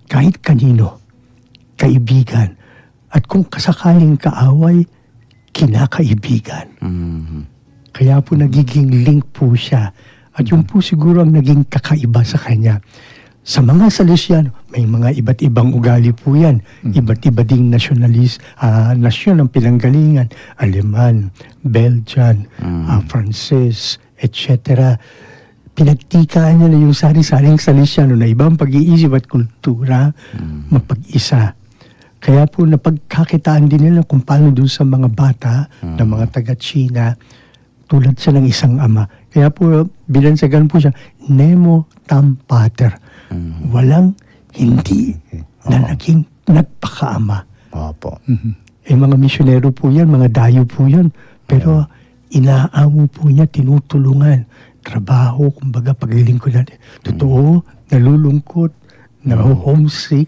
kahit kanino, kaibigan. At kung kasakaling kaaway, kinakaibigan. Kaya po nagiging link po siya. At yung po siguro ang naging kakaiba sa kanya. Sa mga Salesiano, may mga iba't ibang ugali po yan. Iba't iba ding nasyon ang pinanggalingan. Aleman, Belgian, Frances, etc. Pinagtikaan niya na yung sari-saring Salesiano na ibang pag-iisip at kultura, mapag-isa. Kaya po napagkakitaan din nila kung paano doon sa mga bata na mga taga-China, tulad siya ng isang ama. Kaya po binansagan po siya, Nemo Tam Pater. Walang hindi na naging nagpakaama. Opo. Mga misyonero po yan, mga dayo po yan. Pero inaamo po niya, tinutulungan. Trabaho, kumbaga paglilingkod natin. Totoo, nalulungkot, homesick.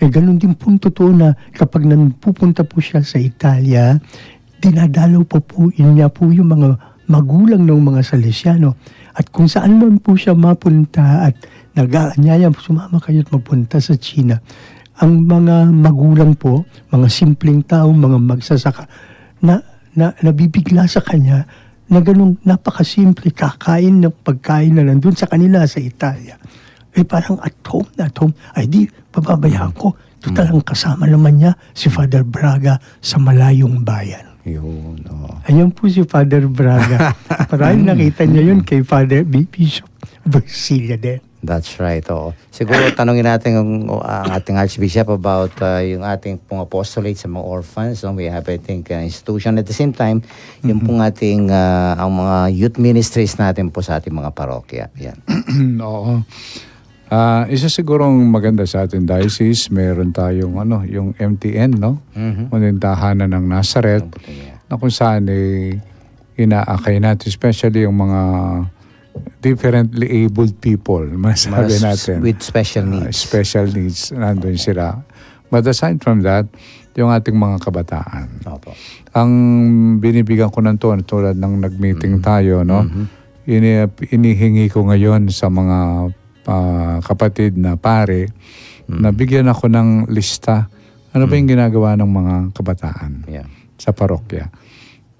Ganun din po totoo na kapag pupunta po siya sa Italia, dinadalaw po niya po yung mga magulang ng mga Salesiano. At kung saan man po siya mapunta at nag-aanyaya, sumama kayo at magpunta sa China. Ang mga magulang po, mga simpleng tao, mga magsasaka, na nabibigla sa kanya na ganun napakasimple, kakain ng pagkain na nandun sa kanila sa Italia. Parang at home, ay di, pababayaan ko. Totalang kasama naman niya si Father Braga sa malayong bayan. Yun, Ayan po si Father Braga. Parang nakita niya yun kay Father Bishop Versilla din. That's right, oo. Siguro tanongin natin ang ating Archbishop about yung ating pong apostolate sa mga orphans. We have, I think, institution. At the same time, yung pong ating ang mga youth ministries natin po sa ating mga parokya. Yan. Oo. Isa sigurong maganda sa ating diocese, meron tayong yung MTN, no? Yung tahanan ng Nazareth, na kung saan inaakay natin, especially yung mga differently abled people, masabi natin. With special needs. Special needs, nandun sila. But aside from that, yung ating mga kabataan. Opo. Ang binibigyan ko ng tulad ng nag-meeting tayo, no? Inihingi ko ngayon sa mga kapatid na pare na bigyan ako ng lista. Ano ba yung ginagawa ng mga kabataan sa parokya?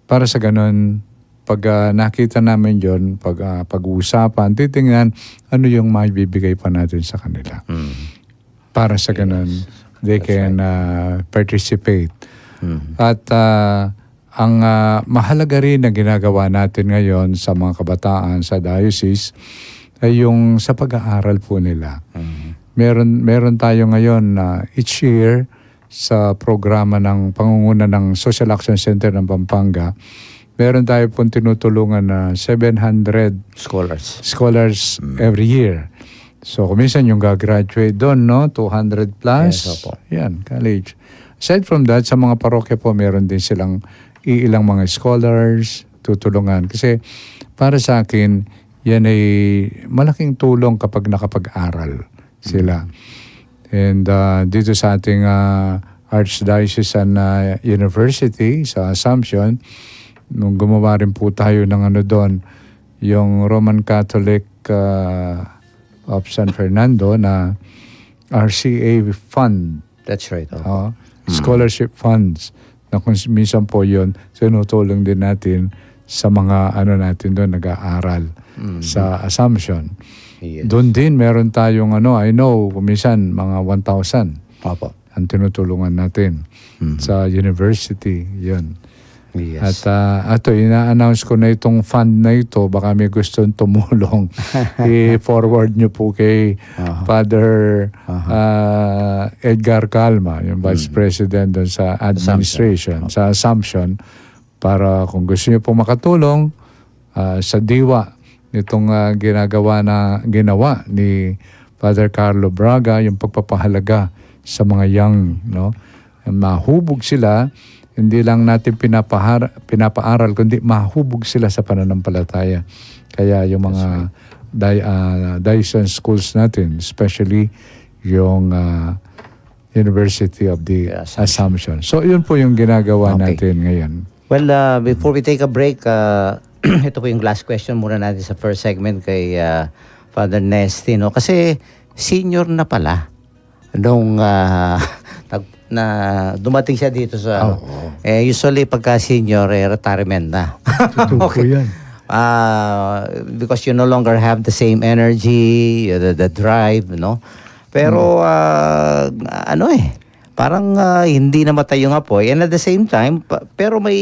Para sa ganun, pag nakita namin yon, pag-uusapan, titingnan ano yung maibibigay pa natin sa kanila. Para sa ganun, they can participate. At ang mahalaga rin na ginagawa natin ngayon sa mga kabataan sa diocese ay yung sa pag-aaral po nila. Meron tayo ngayon each year sa programa ng pangunguna ng Social Action Center ng Pampanga, meron tayo pong tinutulungan na 700 scholars every year. So, kuminsan yung gagraduate doon, no? 200 plus. Yes, opo. Yan, college. Aside from that, sa mga parokya po, meron din silang ilang mga scholars tutulungan. Kasi para sa akin, yan ay malaking tulong kapag nakapag-aral sila. And dito sa ating Archdiocesan University sa Assumption, nung gumawa rin po tayo ng doon, yung Roman Catholic of San Fernando na RCA Fund. That's right. Scholarship funds. Na kung minsan po yun, sinutulong din natin sa mga natin doon nag-aaral sa Assumption. Yes. Doon din meron tayong I know, minsan mga 1,000 Opo. ang tinutulungan natin sa university. Yun. Yes. At ina-announce ko na itong fund na ito, baka may gustong tumulong. I-forward nyo po kay Father Edgar Calma, yung Vice President doon sa administration, sa Assumption, para kung gusto nyo po makatulong sa diwa nitong ginawa ni Father Carlo Braga, yung pagpapahalaga sa mga young, no? Mahubog sila, hindi lang natin pinapaaral, kundi mahubog sila sa pananampalataya. Kaya yung mga diocesan schools natin, especially yung University of the Assumption. So, yun po yung ginagawa natin ngayon. Well, before we take a break, ito po yung last question muna natin sa first segment kay Father Nesty, no? Kasi senior na pala nung na dumating siya dito sa usually pagka senior retirement na. Totoo po yan. Because you no longer have the same energy, the drive, no? Pero parang hindi namatay yung apoy, and at the same time pero may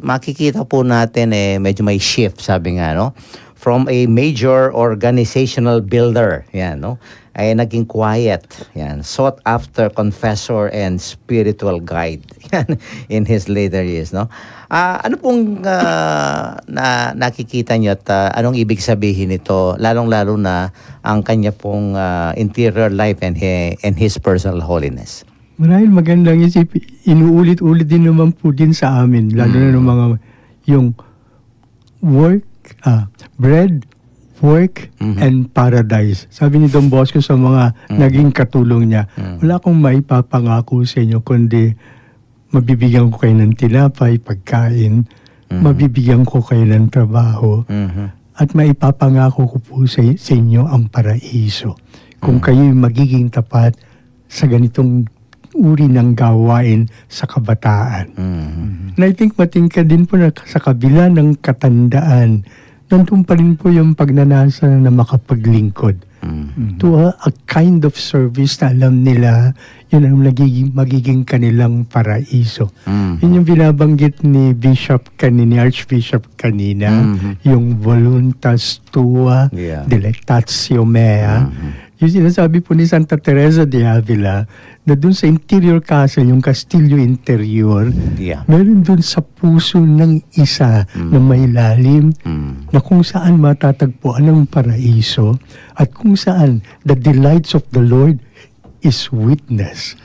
makikita po natin medyo may shift, sabi nga, no? From a major organizational builder, yan, no? Ay naging quiet, yan, sought after confessor and spiritual guide, yan, in his later years, no? Ano pong nakikita niyo at anong ibig sabihin nito, lalong-lalo na ang kanya pong interior life and his personal holiness? Marahil magandang isip, inuulit-ulit din naman po din sa amin, lalo na ng mga yung work, bread, work, and paradise. Sabi ni Don Bosco sa mga naging katulong niya, wala akong maipapangako sa inyo, kundi mabibigyan ko kayo ng tinapay, pagkain, mabibigyan ko kayo ng trabaho, at maipapangako ko po sa inyo ang paraiso. Kung kayo'y magiging tapat sa ganitong uri ng gawain sa kabataan. And I think matingkad din po na sa kabila ng katandaan, nandun pa rin po yung pagnanasa na makapaglingkod. To a kind of service na alam nila, yun ang magiging kanilang paraiso. Yun yung binabanggit ni Archbishop kanina, yung voluntas tua, delectatio mea, Yung sinasabi po ni Santa Teresa de Avila na dun sa interior castle, yung Castillo Interior, Yeah. meron dun sa puso ng isa na may lalim na kung saan matatagpuan ang paraiso at kung saan the delights of the Lord is witness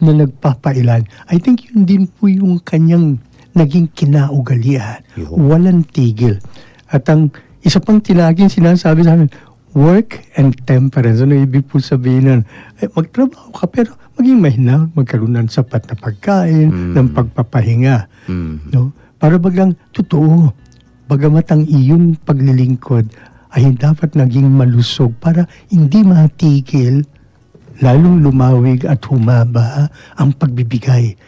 na nagpapailan. I think yun din po yung kanyang naging kinaugalian. Yun. Walang tigil. At ang isa pang tinaging sinasabi sa amin, work and temperance. Ano ibig po sabihin nun? Magtrabaho ka pero maging mahina, magkaroon ng sapat na pagkain, ng pagpapahinga. No? Para bagang totoo, bagamat ang iyong paglilingkod ay dapat naging malusog para hindi matigil, lalong lumawig at humaba ang pagbibigay.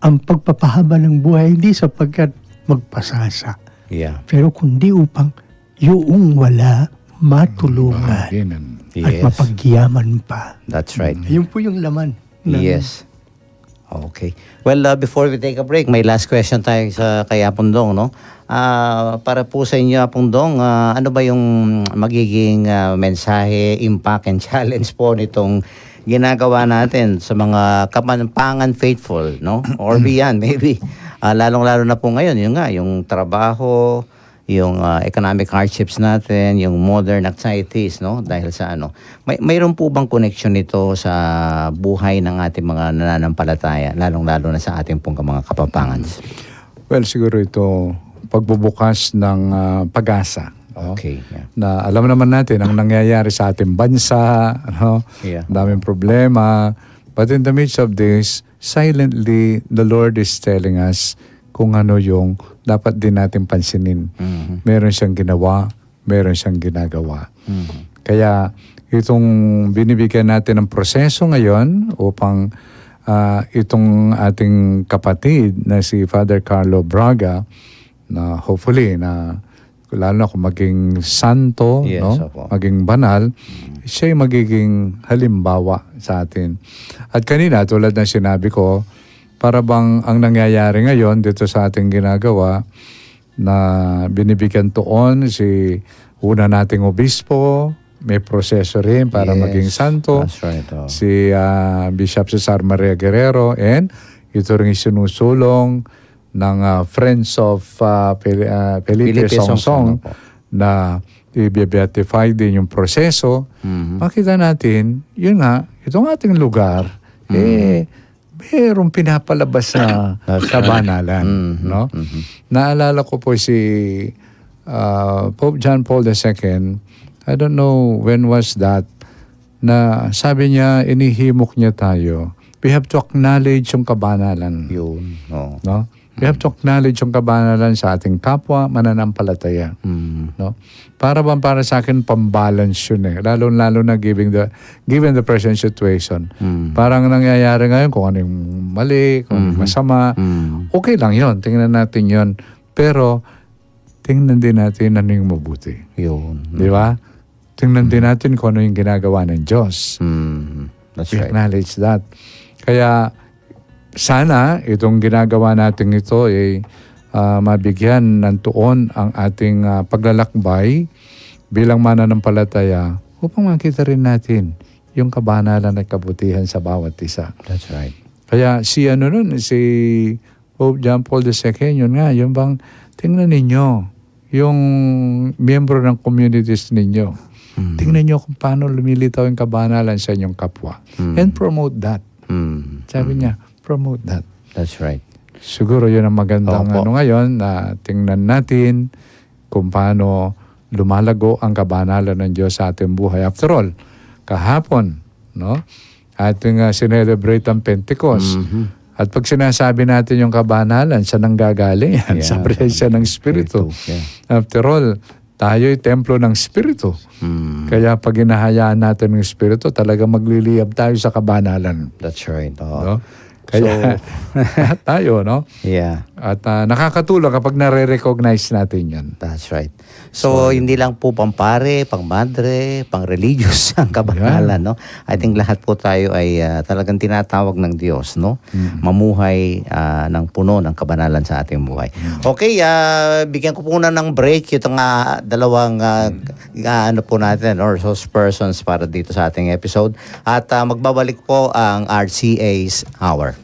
Ang pagpapahaba ng buhay hindi sapagkat magpasasa, Yeah. pero kundi upang yung wala matulungan Ganun. at Yes. mapagyaman pa. That's right. Yun po yung laman. Yes. Okay. Well, before we take a break, may last question tayo sa kay Apondong, no? Para po sa inyo, Apondong, ano ba yung magiging mensahe, impact, and challenge po nitong ginagawa natin sa mga Kapampangan faithful, no? Or beyond, maybe. Lalong-lalo na po ngayon, yun nga, yung trabaho, yung economic hardships natin, yung modern anxieties, no? Dahil sa ano. Mayroon po bang connection nito sa buhay ng ating mga nananampalataya, lalong-lalo na sa ating pong mga Kapampangan? Well, siguro ito, pagbubukas ng pag-asa. no? Okay. Yeah. Na alam naman natin ang nangyayari sa ating bansa, ano? Yeah. Daming problema. But in the midst of this, silently, the Lord is telling us kung ano yung dapat din natin pansinin. Meron siyang ginawa, meron siyang ginagawa. Kaya itong binibigyan natin ng proseso ngayon upang itong ating kapatid na si Father Carlo Braga, na hopefully na lalo na kung maging santo, Yes, no? opo. Maging banal, siya'y magiging halimbawa sa atin. At kanina, tulad ng sinabi ko, para bang ang nangyayari ngayon dito sa ating ginagawa na binibigyan tuon si una nating obispo, may proseso rin para Yes, maging santo. that's right, oh. Si Bishop Cesar Maria Guerrero, and ito rin sinusulong ng Friends of Felipe Songsong po. na i-beatify din yung proseso. Makita natin, yun nga, itong ating lugar, mayroong pinapalabas na kabanalan. No? Naalala ko po si Pope John Paul II, I don't know when was that, na sabi niya, inihimok niya tayo. We have to acknowledge yung kabanalan. Yun. Oh. No? We have to acknowledge yung kabanalan sa ating kapwa mananampalataya. No? Para sa akin pambalance yun eh. Lalo na given the present situation. Parang nangyayari ngayon kung ano yung mali, kung ano yung masama. Okay lang yun. Tingnan natin yun. Pero tingnan din natin ano yung mabuti. Yun. Di ba? Tingnan din natin kung ano yung ginagawa ng Diyos. That's We right. acknowledge that. Kaya sana itong ginagawa natin ito ay mabigyan ng tuon ang ating paglalakbay bilang mananampalataya upang makita rin natin yung kabanalan at kabutihan sa bawat isa. That's right. Kaya si Pope John Paul II, yun nga, yung bang tingnan ninyo yung miyembro ng communities ninyo. Tingnan nyo kung paano lumilitaw yung kabanalan sa inyong kapwa. And promote that. Sabi niya, promote that. That's right. Siguro yun ang magandang Opo. ngayon na tingnan natin kung paano lumalago ang kabanalan ng Diyos sa ating buhay. After all, kahapon, no? Ating sinelebrate ang Pentecost. At pag sinasabi natin yung kabanalan, sa nanggagaling yan, Yeah, sa presensya ng Espiritu. Yeah. After all, tayo'y templo ng Espiritu. Kaya pag inahayaan natin ng Espiritu, talaga magliliyab tayo sa kabanalan. That's right. Oh. No? Kaya tayo, no? Yeah. At nakakatulong kapag nare-recognize natin yan. That's right. So, hindi lang po pampare, pang madre, pang religious ang kabanalan, no? I think lahat po tayo ay talagang tinatawag ng Diyos, no? Mamuhay ng puno ng kabanalan sa ating buhay. Okay, bigyan ko po muna ng break itong dalawang ano po natin or resource persons para dito sa ating episode. At magbabalik po ang RCA's Hour.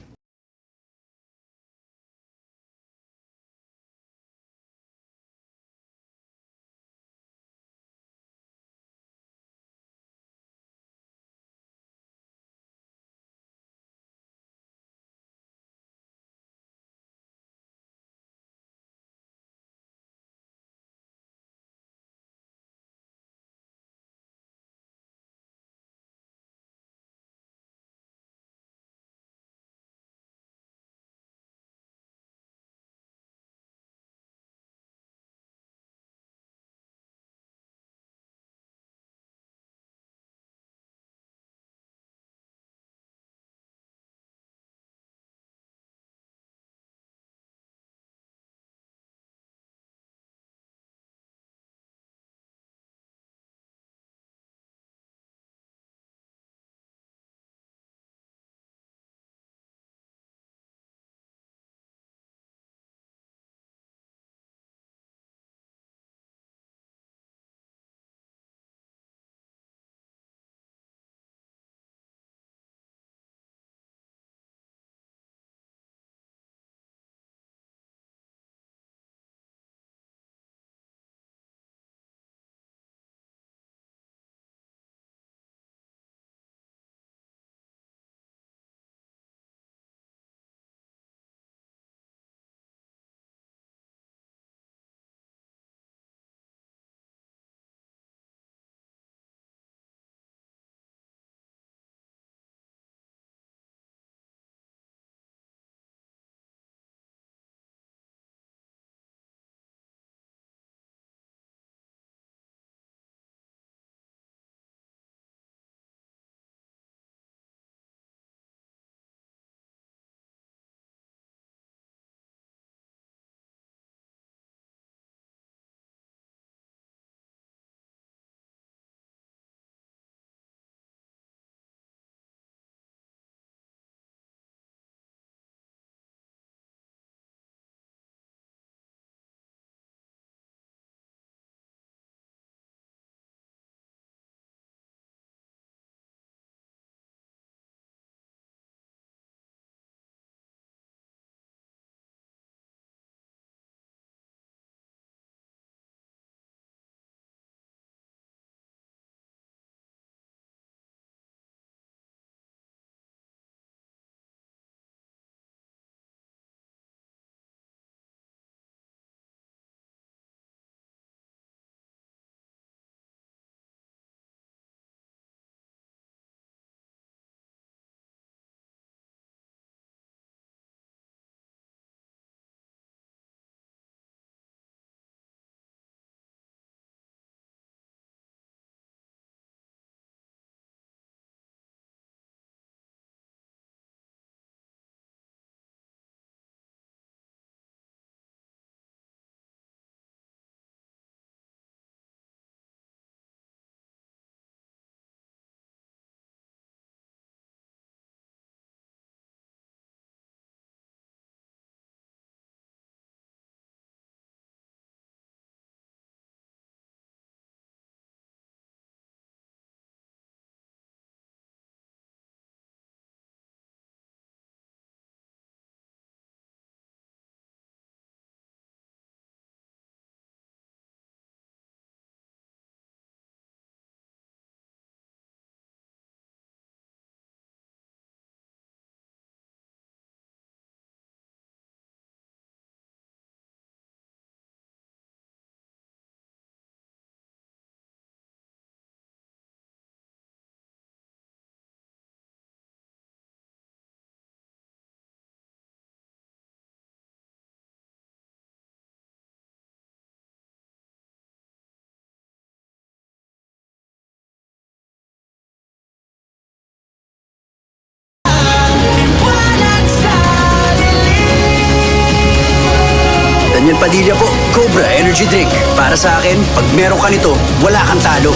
Daniel Padilla po, Cobra Energy Drink. Para sa akin, pag meron ka nito, wala kang talo.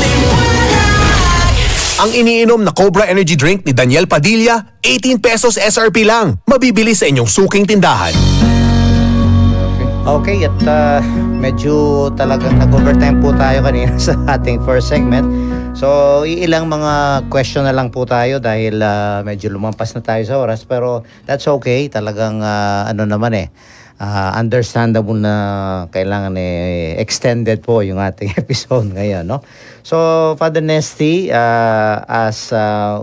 Ang iniinom na Cobra Energy Drink ni Daniel Padilla, 18 pesos SRP lang. Mabibili sa inyong suking tindahan. Okay, at medyo talagang nag-overtime po tayo kanina sa ating first segment. So, ilang mga question na lang po tayo dahil medyo lumampas na tayo sa oras. Pero that's okay. Talagang understandable na kailangan extended po yung ating episode ngayon, no? So, Father Nesty, as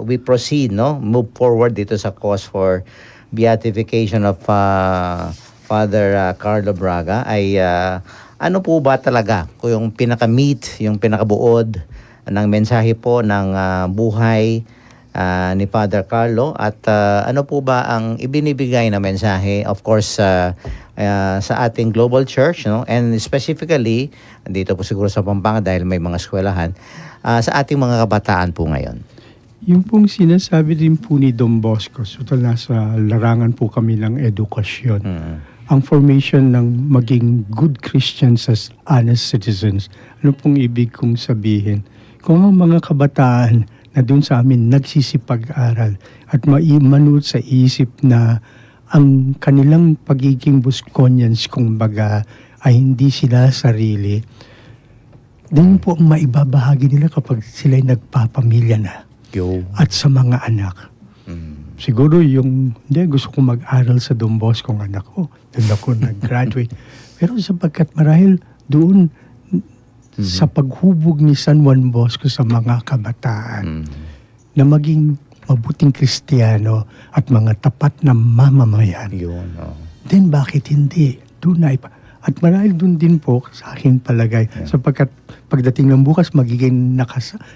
we proceed, no, move forward dito sa cause for beatification of Father Carlo Braga, ay ano po ba talaga kung yung pinaka-meat, yung pinakabuod ng mensahe po ng buhay ni Father Carlo, at ano po ba ang ibinibigay na mensahe, of course, sa ating global church, no? And specifically dito po siguro sa Pampanga dahil may mga eskwelahan, sa ating mga kabataan po ngayon. Yung pong sinasabi din po ni Don Bosco, so nasa larangan po kami ng edukasyon. Ang formation ng maging good Christians as honest citizens. Ano pong ibig kong sabihin? Kung ang mga kabataan na doon sa amin nagsisipag-aral at maimanood sa isip na ang kanilang pagiging Bosconians, kumbaga, ay hindi sila sarili, din po ang maibabahagi nila kapag sila'y nagpapamilya na. At sa mga anak. Siguro gusto kong mag-aral sa Don Bosco ng anak ko. Doon ako nag-graduate. Pero sapagkat marahil doon sa paghubog ni San Juan Bosco sa mga kabataan na maging mabuting Kristiyano at mga tapat na mamamayan. Then bakit hindi? Doon na at marahil doon din po sa aking palagay sapagkat pagdating ng bukas magiging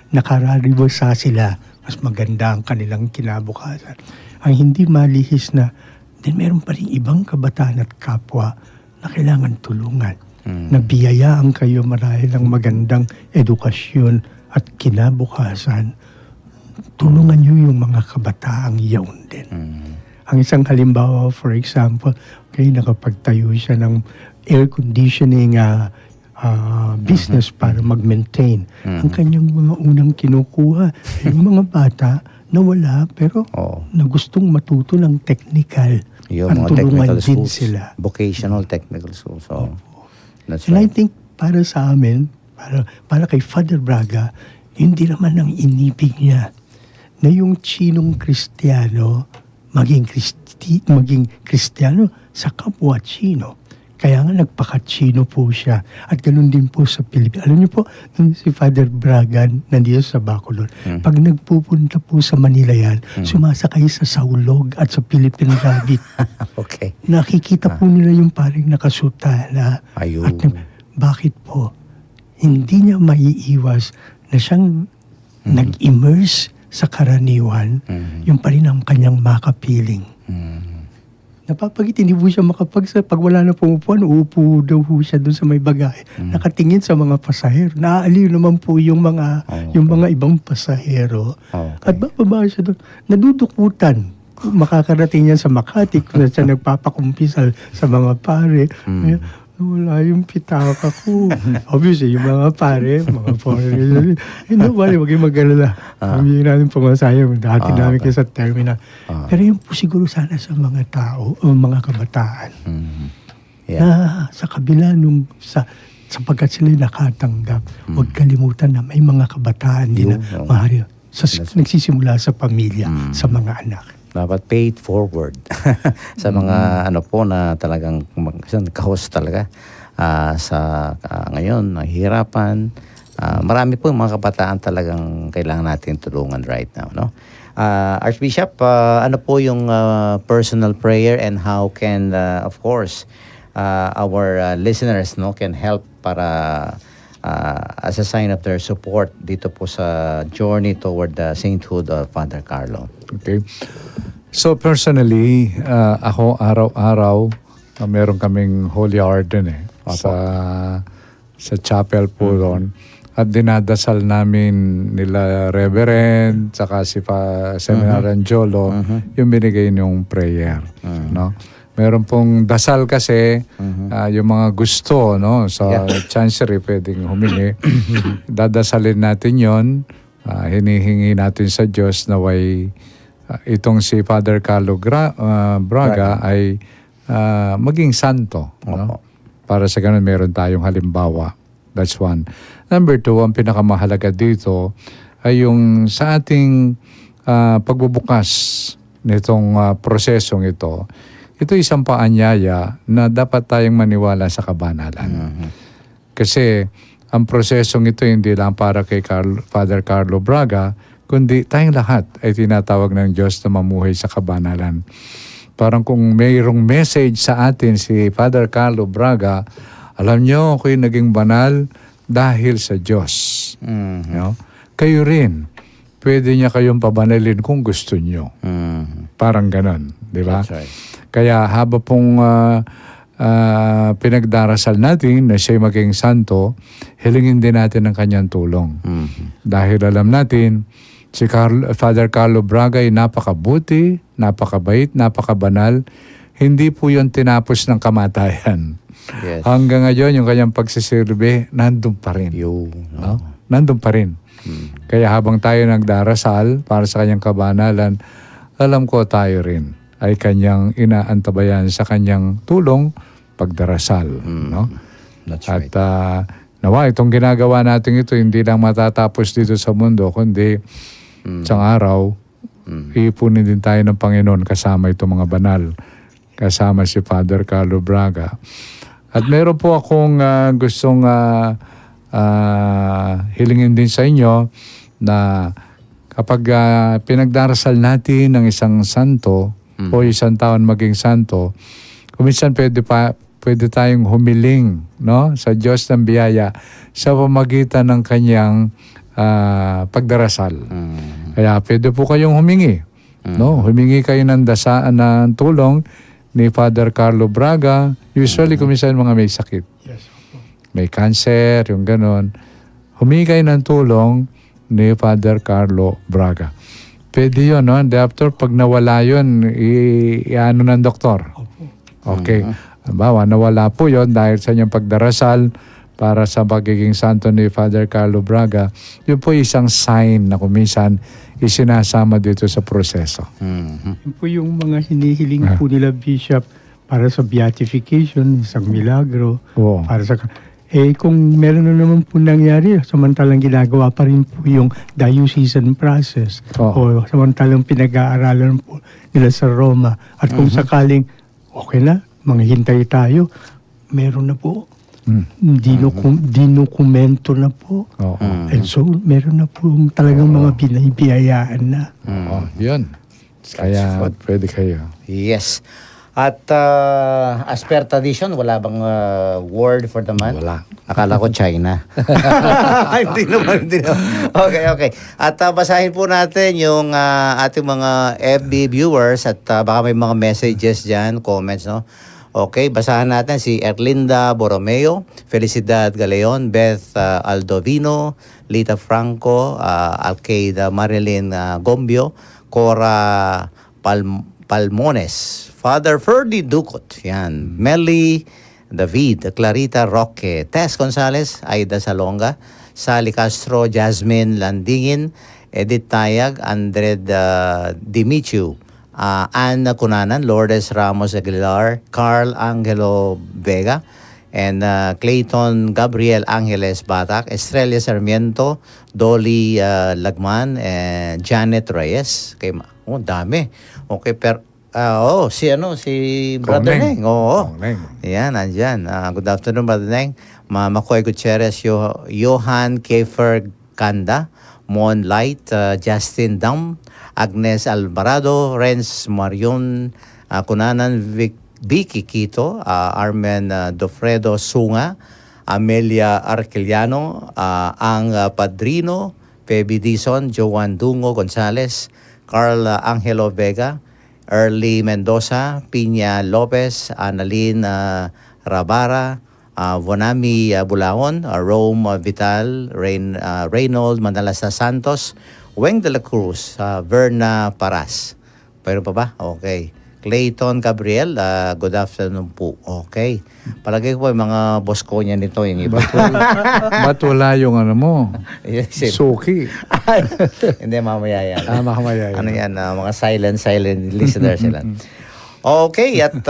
nakararibasa sila. Mas maganda ang kanilang kinabukasan. Ang hindi malihis na din meron pa rin ibang kabataan at kapwa na kailangan tulungan. Nabiyayaan kayo marahil ng magandang edukasyon at kinabukasan. Tulungan nyo yung mga kabataang yaon din. Ang isang halimbawa, for example, nakapagtayo siya ng air conditioning business para mag-maintain. Ang kanyang mga unang kinukuha, yung mga bata na wala pero na gustong matuto ng technical. Yung at mga tulungan technical din schools, sila. vocational technical schools. So, that's And I right. think para sa amin, para kay Father Braga, hindi naman ang inibig niya na yung Chinong Kristiyano maging Kristiyano sa kapwa Chino. Kaya nga nagpaka-Chino po siya. At ganun din po sa Pilipinas. Alam niyo po, si Father Braga nandito sa Bacolod, pag nagpupunta po sa Manila yan, sumasakay sa Saulog at sa Philippine Rabbit. Okay. Nakikita po nila yung paring nakasutana. Ayun. At bakit po? Hindi niya maiiwas na siyang nag-immerse sa karaniwan, yung pa rin ang kanyang makapiling. Napapagit, hindi po siya pag wala na pumupuan, uupo daw po siya doon sa may bagahe. Nakatingin sa mga pasahero. Naaaliw naman po yung mga ibang pasahero. At bababa siya doon. Nadudukutan. Makakarating yan sa Makati kung siya nagpapakumpisal sa mga pare. Wala yung pitaka ko. Obviously, yung mga pare, mga foreigners, wag yung mag-alala. Hindi natin pumasaya. Dati namin kayo sa terminal. Pero yung po siguro sana sa mga tao, o mga kabataan, na sa kabila sapagkat sila nakatanggap, huwag kalimutan na may mga kabataan din na mahari. Nagsisimula sa pamilya, sa mga anak. Dapat pay it forward sa mga na talagang kahos talaga sa ngayon, nahihirapan. Marami po yung mga kabataan talagang kailangan natin tulungan right now, no? Archbishop, ano po yung personal prayer and how can of course our listeners can help para as a sign of their support dito po sa journey toward the sainthood of Father Carlo. Okay. So personally, ako araw-araw, meron kaming Holy Hour din sa chapel po doon. At dinadasal namin nila Reverend, saka si Seminar Angiolo, yung binigay niyong prayer. No? Meron pong dasal kasi, yung mga gusto sa chancery pwedeng humingi. Dadasalin natin yon, hinihingi natin sa Diyos na itong si Father Carlo Braga ay maging santo. No? para sa ganun meron tayong halimbawa. That's one. Number two, ang pinakamahalaga dito ay yung sa ating pagbubukas nitong prosesong ito. Ito isang paanyaya na dapat tayong maniwala sa kabanalan. Kasi ang prosesong ito hindi lang para kay Father Carlo Braga, kundi tayong lahat ay tinatawag ng Diyos na mamuhay sa kabanalan. Parang kung mayroong message sa atin si Father Carlo Braga, alam nyo, ako'y naging banal dahil sa Diyos. No? Kayo rin, pwede niya kayong pabanalin kung gusto nyo. Parang ganon, di ba? That's right. Kaya haba pong pinagdarasal natin na siya'y maging santo, hilingin din natin ang kanyang tulong. Dahil alam natin, si Father Carlo Braga ay napakabuti, napakabait, napakabanal. Hindi po yun tinapos ng kamatayan. Yes. Hanggang ngayon, yung kanyang pagsisilbi, nandun pa rin. No? Nandun pa rin. Kaya habang tayo nagdarasal para sa kanyang kabanalan, alam ko tayo rin ay kanyang inaantabayan sa kanyang tulong pagdarasal. No? That's At right. nawa, itong ginagawa natin ito, hindi lang matatapos dito sa mundo, kundi isang araw, iipunin din tayo ng Panginoon kasama itong mga banal. Kasama si Father Carlo Braga. At meron po akong gustong hilingin din sa inyo na kapag pinagdarasal natin ng isang santo o isang taon maging santo, kuminsan pwede tayong humiling, no, sa Diyos ng biyaya sa pamagitan ng kanyang pagdarasal. Kaya pwede po kayong humingi. No? Humingi kayo ng ng tulong ni Father Carlo Braga. Usually, kuminsan mga may sakit. Yes. May cancer, yung ganon. Humingi kayo ng tulong ni Father Carlo Braga. Pwede yun, no? And after, pag nawala yun, i-ano ng doktor. Okay. Bawa, nawala po yun dahil sa inyong pagdarasal para sa pagiging santo ni Father Carlo Braga. Yun po isang sign na kuminsan isinasama dito sa proseso. Yun po yung mga hinihiling po nila, Bishop, para sa beatification, isang milagro, Oo. para sa... kung meron na naman po nangyari, samantalang ginagawa pa rin po yung diocesan process o samantalang pinag-aaralan po nila sa Roma. At kung sakaling, okay na, manghintay tayo, meron na po. Dinukumento na po. Oo. And so, meron na po talagang mga binibiyayaan na. Yun. Kaya pwede kayo. Yes. At as per tradition, wala bang word for the month? Wala. Akala ko China. Hindi naman. Okay. At basahin po natin yung ating mga FB viewers at baka may mga messages dyan, comments, no? Okay, basahan natin si Erlinda Borromeo, Felicidad Galeon, Beth Aldovino, Lita Franco, Alcaida Marilyn Gombio, Cora Palmones, Father Ferdy Ducot, yan, Melly David, Clarita Roque, Tess Gonzales, Aida Salonga, Sally Castro, Jasmine Landingin, Edith Tayag, Andred Dimitriu, Anna Cunanan, Lourdes Ramos Aguilar, Carl Angelo Vega, and Clayton Gabriel Angeles Batak, Estrella Sarmiento, Dolly Lagman, and Janet Reyes. Dami. Okay, si Brother Neng. Neng. Oo. Neng. Yan, nandyan. Good afternoon, Brother Neng. Makoy Gutierrez, Johan Kefer Kanda, Mon Light, Justin Dam, Agnes Alvarado, Renz Marion, Kunanan Vicky Quito, Armen Dofredo Sunga, Amelia Arquiliano, Ang Padrino, Pebi Dizon, Joan Dungo Gonzales, Carl Angelo Vega, Early Mendoza, Piña Lopez, Annalyn Rabara, Vonami Bulaon, Rome Vital, Reynold Manalasa Santos, Weng de la Cruz, Verna Paras. Pero pa ba? Okay. Clayton Gabriel, good afternoon po. Okay. Palagay ko po yung mga boss ko niya nito, yung iba. Ba't wala yung ano mo? Yes, Suki. Hindi, mamaya yan. Mamaya yan. Ano yan, mga silent listeners sila. Okay, at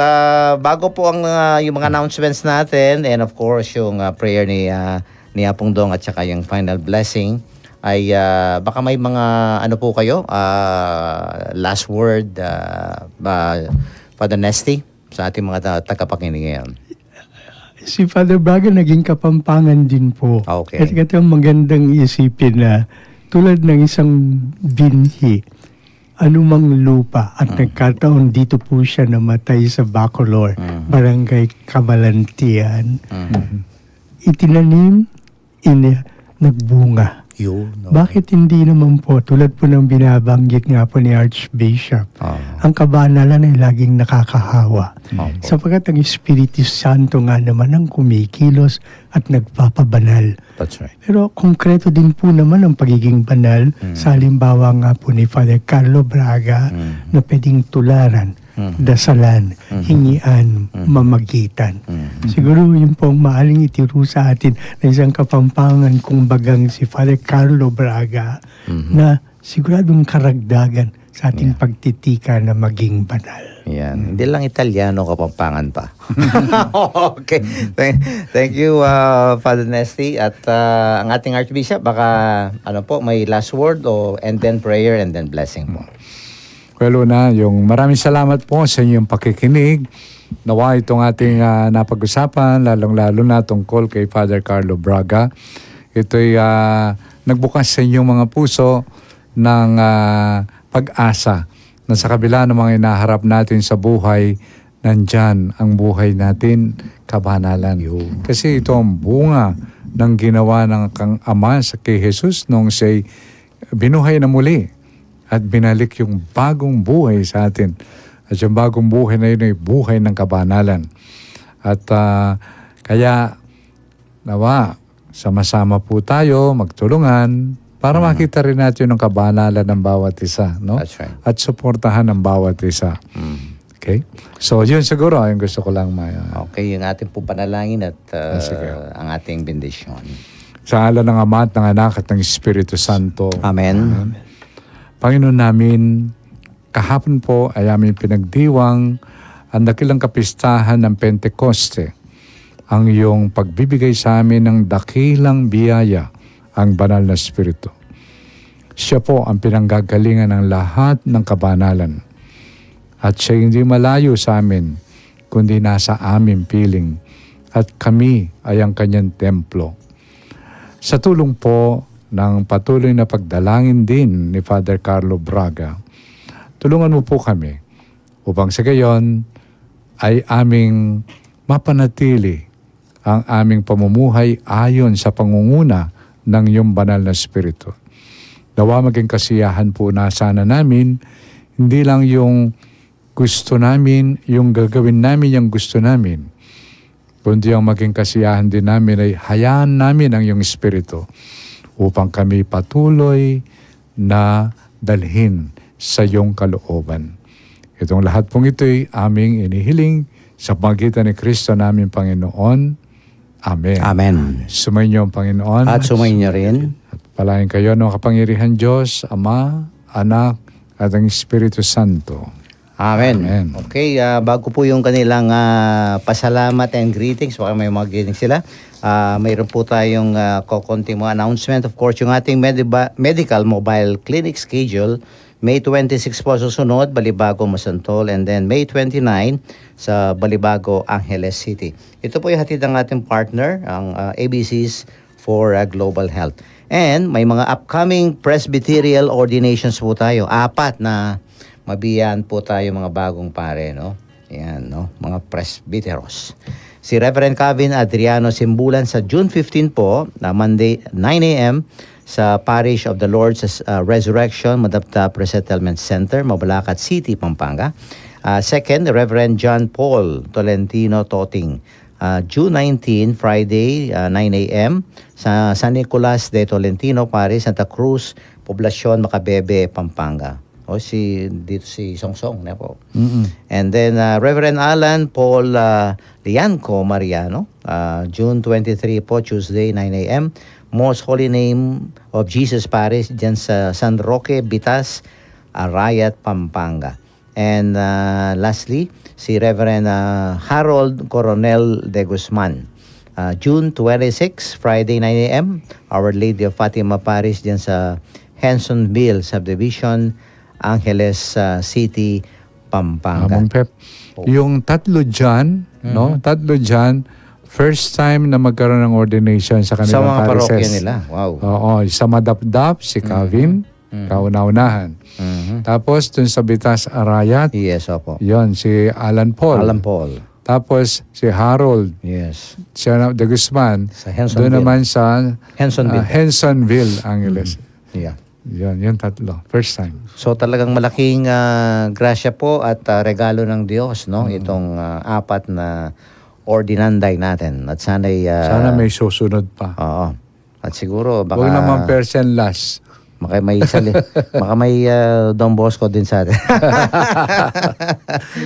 bago po ang yung mga announcements natin and of course yung prayer ni Apong Dong at saka yung final blessing ay baka may mga ano po kayo last word Father Nesty sa ating mga tagapakinig ngayon. Si Father Braga naging Kapampangan din po. Okay. At ito magandang isipin na tulad ng isang binhi, anumang lupa at nagkataon dito po siya namatay sa Bacolor, Barangay Cabalantian. Itinanim, nagbunga. Bakit hindi naman po, tulad po ng binabanggit nga po ni Archbishop, ang kabanalan ay laging nakakahawa. Sapagkat ang Espiritu Santo nga naman ang kumikilos at nagpapabanal. That's right. Pero konkreto din po naman ang pagiging banal sa halimbawa nga po ni Father Carlo Braga na pwedeng tularan, dasalan, hingian, mamagitan. Siguro yun po ang maaling ituro sa atin na isang Kapampangan kung bagang si Father Carlo Braga na siguradong karagdagan sa ating pagtitika na maging banal. Yan. Hindi lang Italiano, Kapampangan pa. Okay. Thank you, Father Nesty. At ang ating Archbishop, baka may last word and then prayer and then blessing po. Well, yung maraming salamat po sa inyong pakikinig. Nawa itong ating napag-usapan, lalong-lalo na tungkol kay Father Carlo Braga. Ito'y nagbukas sa inyong mga puso ng pag-asa na sa kabila ng mga inaharap natin sa buhay, nandyan ang buhay natin, kabanalan. Kasi ito ang bunga ng ginawa ng kang Ama sa kay Jesus nung siya'y binuhay na muli at binalik yung bagong buhay sa atin. At yung bagong buhay na yun ay buhay ng kabanalan. At kaya nawa, sama-sama po tayo, magtulungan para makita rin natin yung kabanalan ng bawat isa. No? That's right. At suportahan ng bawat isa. Okay? So yun siguro yung gusto ko lang Okay, yung ating po panalangin at sige. ang ating bendisyon. sa ngalan ng Ama at ng Anak at ng Espiritu Santo. Amen. Panginoon namin, kahapon po ay aming pinagdiwang ang dakilang kapistahan ng Pentekoste, ang iyong pagbibigay sa amin ng dakilang biyaya, ang banal na Espiritu. Siya po ang pinanggagalingan ng lahat ng kabanalan. At siya hindi malayo sa amin, kundi nasa aming piling. At kami ay ang kanyang templo. Sa tulong po ng patuloy na pagdalangin din ni Father Carlo Braga, tulungan mo po kami upang sa gayon ay aming mapanatili ang aming pamumuhay ayon sa pangunguna ng iyong banal na Espiritu. Nawa maging kasiyahan po na sana namin, hindi lang yung gusto namin, yung gagawin namin yung gusto namin, kundi ang maging kasiyahan din namin ay hayaan namin ang iyong Espiritu upang kami patuloy na dalhin sa iyong kalooban. Itong lahat pong ito'y aming inihiling sa pagitan ni Kristo namin Panginoon. Amen. Amen. Sumayin niyo ang Panginoon. At sumayin niyo rin. At palain kayo ng kapangyarihan Diyos, Ama, Anak, at ang Espiritu Santo. Amen. Amen. Okay, bago po yung kanilang pasalamat and greetings, baka may mga greetings sila. Mayroon po tayong kukunting mga announcement. Of course, yung ating medical mobile clinic schedule, May 26 po susunod, Balibago, Masantol, and then May 29 sa Balibago, Angeles City. Ito po yung hatid ng ating partner, ang ABCs for Global Health. And may mga upcoming presbyterial ordinations po tayo. 4 na mabiyan po tayo mga bagong pare, no? Yan, no? Mga presbyteros. Si Reverend Calvin Adriano Simbulan sa June 15 po, na Monday, 9 a.m., sa Parish of the Lord's Resurrection, Madaptap Resettlement Center, Mabalacat City, Pampanga. Second, Reverend John Paul Tolentino Toting, June 19, Friday, 9 a.m. sa San Nicolas de Tolentino Parish, Santa Cruz, Poblacion, Macabebe, Pampanga. O dito si Songsong na po. And then Reverend Alan Paul Lianco Mariano, June 23 po, Tuesday, 9 a.m. Most Holy Name of Jesus Parish dyan sa San Roque, Bitas, Arayat, Pampanga. And lastly, si Reverend Harold Coronel de Guzman. June 26, Friday 9 a.m., Our Lady of Fatima Parish dyan sa Hensonville Subdivision, Angeles City, Pampanga. Among Pep. Yung tatlo dyan, no? Tatlo dyan, first time na magkaroon ng ordination sa Sa kanilang mga parishes. parokya nila. Wow. Oo, sa Madapdap, si Calvin, kauna-unahan. Tapos, dun sa Bitas Arayat, Yes, opo. yon si Alan Paul. Alan Paul. Tapos, si Harold Yes. siya de Guzman. Sa Hensonville. Doon naman sa Hensonville. Hensonville, Angeles. Yeah. Yun tatlo. First time. So talagang malaking grasya po at regalo ng Diyos, no? Itong apat na ordinanday natin. At sana'y... Sana may susunod pa. Oo. At siguro baka... Huwag naman first and last. Baka may Don Bosco din sa atin.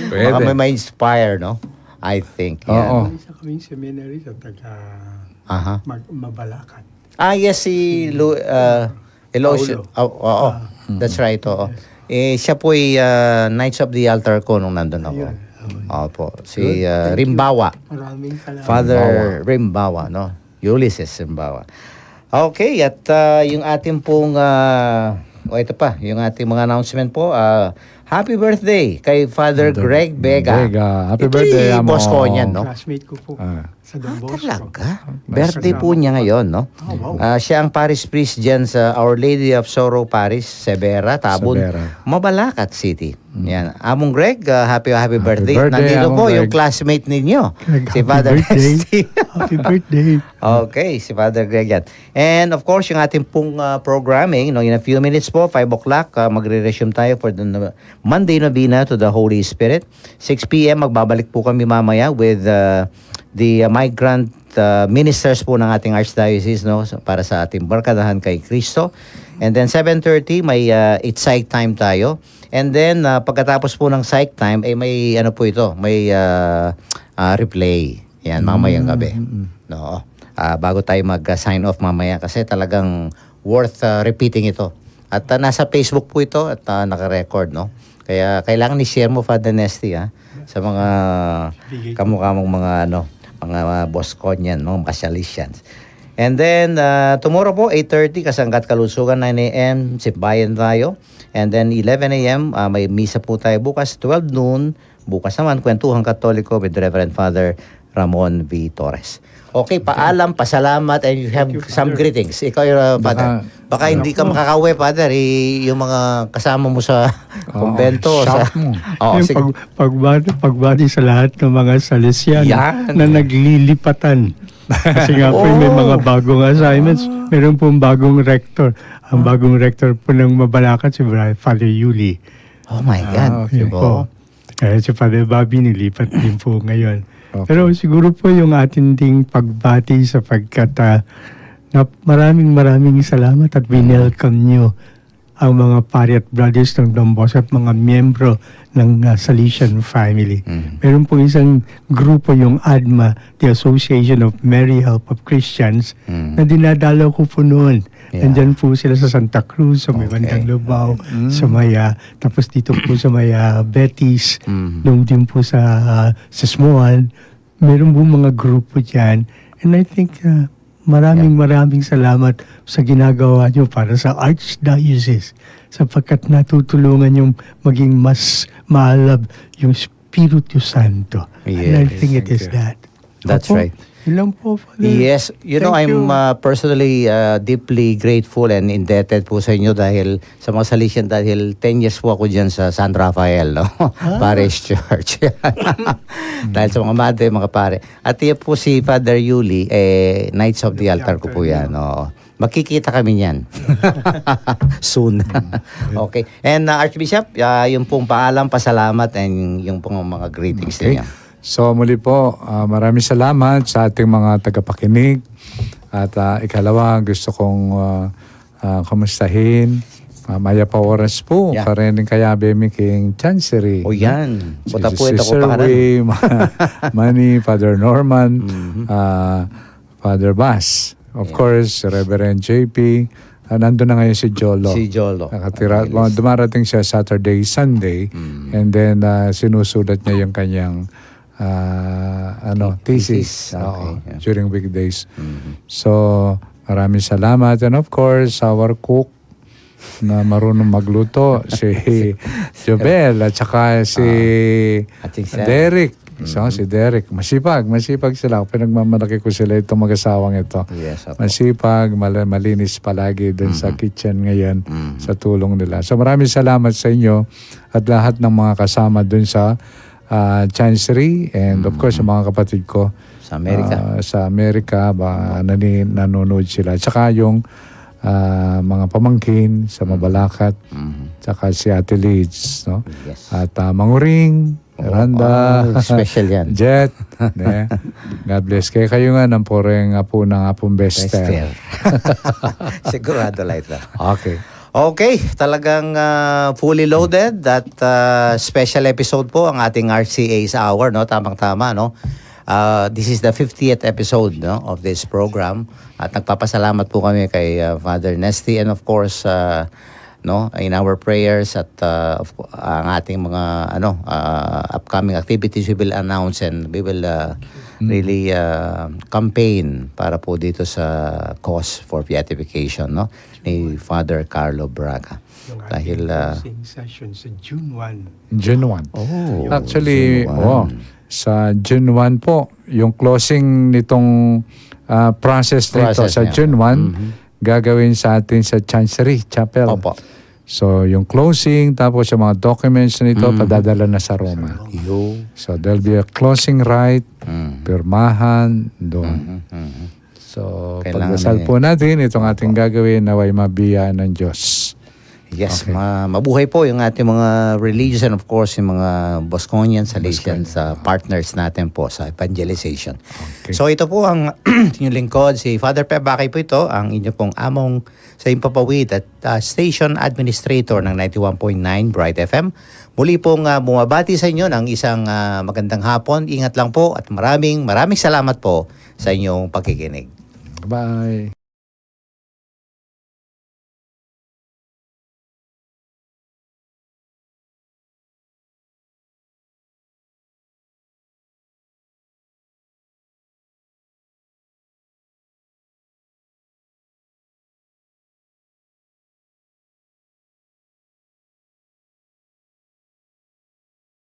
Pwede. Baka may inspire, no? I think. Oo. Yeah. Isa kaming seminary sa taga Aha. Mabalacat. Yes, si Eloisio. Oo. That's right, oo. Siya po ay Knights of the Altar ko nung nandun ako. Opo. Si Rimbawa. Maraming salamat. Father Rimbawa, no? Ulysses Rimbawa. Okay, at yung ating pong ito pa, yung ating mga announcement po. Happy birthday kay Father Greg Vega. Happy Ito'y birthday, amo. boss ko niyan, no? Classmate ko po sa Don Bosco. Talaga? Birthday po niya ngayon, no? Oh, wow. Siya ang parish priest dyan sa Our Lady of Sorrow Parish, Severa, Tabon, Severa. Mabalacat City. Yan. Among Greg, happy birthday. birthday, Nandito Among po Greg. yung classmate ninyo, Greg, si happy Father birthday. Esty. Happy birthday. Okay, si Father Greg yan. And of course, yung ating pong programming, no, in a few minutes po, 5 o'clock, magre-resume tayo for the Monday Novena to the Holy Spirit. 6 p.m. magbabalik po kami mamaya with the migrant ministers po ng ating Archdiocese, no, para sa ating barkadahan kay Cristo. And then 7:30 may it's psych time tayo. And then pagkatapos po ng psych time ay may ano po ito, may replay. Yan mamayang gabi. No. Bago tayo mag-sign off mamaya kasi talagang worth repeating ito. At nasa Facebook po ito at naka-record, no. Kaya kailangan ni-share mo, Father Nesty, sa mga kamukha mong mga boss ko niyan, no, Casalicians. And then, tomorrow po, 8:30, Kasanggat Kalusugan, 9 a.m., Simbayan tayo. And then, 11 a.m., may misa po tayo bukas, 12 noon. Bukas naman, Kwentuhang Katoliko with Reverend Father Ramon V. Torres. Okay, paalam, pasalamat, and you have some greetings. Ikaw, Father. Baka hindi ka makakauwi, Father. Yung mga kasama mo sa kumbento. shout mo. Yung Sige. pagbati sa lahat ng mga Salesiano Yan. na naglilipatan. Kasi nga po may mga bagong assignments. Meron pong bagong rector. Ang bagong rector po ng Mabalacat si Father Yuli. Oh my God. Yun Diba? po. Kaya si Father Bobby nilipat din po ngayon. Okay. Pero siguro po yung ating ding pagbati sapagkat na maraming salamat at winelcome nyo ang mga pari at brothers ng Don Bosco at mga miyembro ng Salesian family. Meron po isang grupo, yung ADMA, the Association of Mary Help of Christians, na dinadalaw ko po noon. Yeah. Nandyan po sila sa Santa Cruz, sa may Bandang Lubao, sa Maya, tapos dito po sa Maya Betis, doon din po sa Smoan. Meron po mga grupo dyan. And I think maraming salamat sa ginagawa nyo para sa Archdiocese sapagkat natutulungan yung maging mas maalab yung Espiritu Santo. And I Yes. think it is that. That's Opo, right. Ilan po, Father? Yes, Thank I'm you. personally deeply grateful and indebted po sa inyo dahil sa mga Salesian dahil 10 years po ako dyan sa San Rafael, no? Parish Church. Dahil sa mga madre, mga pare. At yan po si Father Yuli, Knights of the Altar ko po yan. No? Makikita kami niyan. Soon. Okay. And Archbishop, yung pong paalam, pasalamat, and yung pong mga greetings Okay. niya. So muli po, maraming salamat sa ating mga tagapakinig. At ikalawa, gusto kong kamustahin. Maya pa oras po, Yeah. karening kaya Bemi King Chancery. O yan. Si Buta po ito ko Sir pa Way, Manny, Father Norman, Father Bass. Of course, Reverend JP, nandun na ngayon si Jolo. Si Jolo. Nakatira, Angeles. dumarating siya Saturday, Sunday, and then sinusulat niya yung kanyang thesis. Okay, Oo, yeah. during weekdays. So, maraming salamat. And of course, our cook na marunong magluto, si Jobel, at saka si ating si Derek. So, si Derek, masipag sila. Pinagmamalaki ko sila itong mag-asawang ito. Yes, opo. Masipag, malinis palagi dun sa kitchen ngayon sa tulong nila. So maraming salamat sa inyo at lahat ng mga kasama dun sa Chancery and of course sa mga kapatid ko Sa Amerika. sa Amerika nanonood sila. Tsaka yung mga pamangkin sa Mabalacat, tsaka si Ate Liz, no? Yes. At Manguring, Randa, special yan. Jet. God bless. Kaya kayo nga ng poreng apo ng apong bester. Bester. Sigurado light lang. Okay. Okay, talagang fully loaded that special episode po ang ating RCA's Hour, no? Tamang-tama, no? This is the 50th episode, no, of this program. At nagpapasalamat po kami kay Father Nesty and of course no, in our prayers at ang ating mga upcoming activities we will announce and we will really campaign para po dito sa cause for beatification, no, ni Father Carlo Braga. Yung Dahil closing session sa June 1. June 1. oh, Actually, June 1. sa June 1 po, yung closing nitong process nito Process sa niya. June 1, gagawin sa atin sa Chancery Chapel. Opo. So, yung closing, tapos yung mga documents nito, padadala na sa Roma. So, there'll be a closing rite, pirmahan, doon. So, Kailangan pagdasal po natin, itong ating gagawin, naway mabiya ng Diyos. Yes, mabuhay po yung ating mga religious and of course yung mga Bosconians, Salesians, partners natin po sa evangelization. Okay. So ito po ang inyong lingkod, si Father Pep Bakay po ito, ang inyo pong among sa Impapawid at Station Administrator ng 91.9 Bright FM. Muli pong bumabati sa inyo ng isang magandang hapon. Ingat lang po at maraming salamat po sa inyong pakikinig. Bye!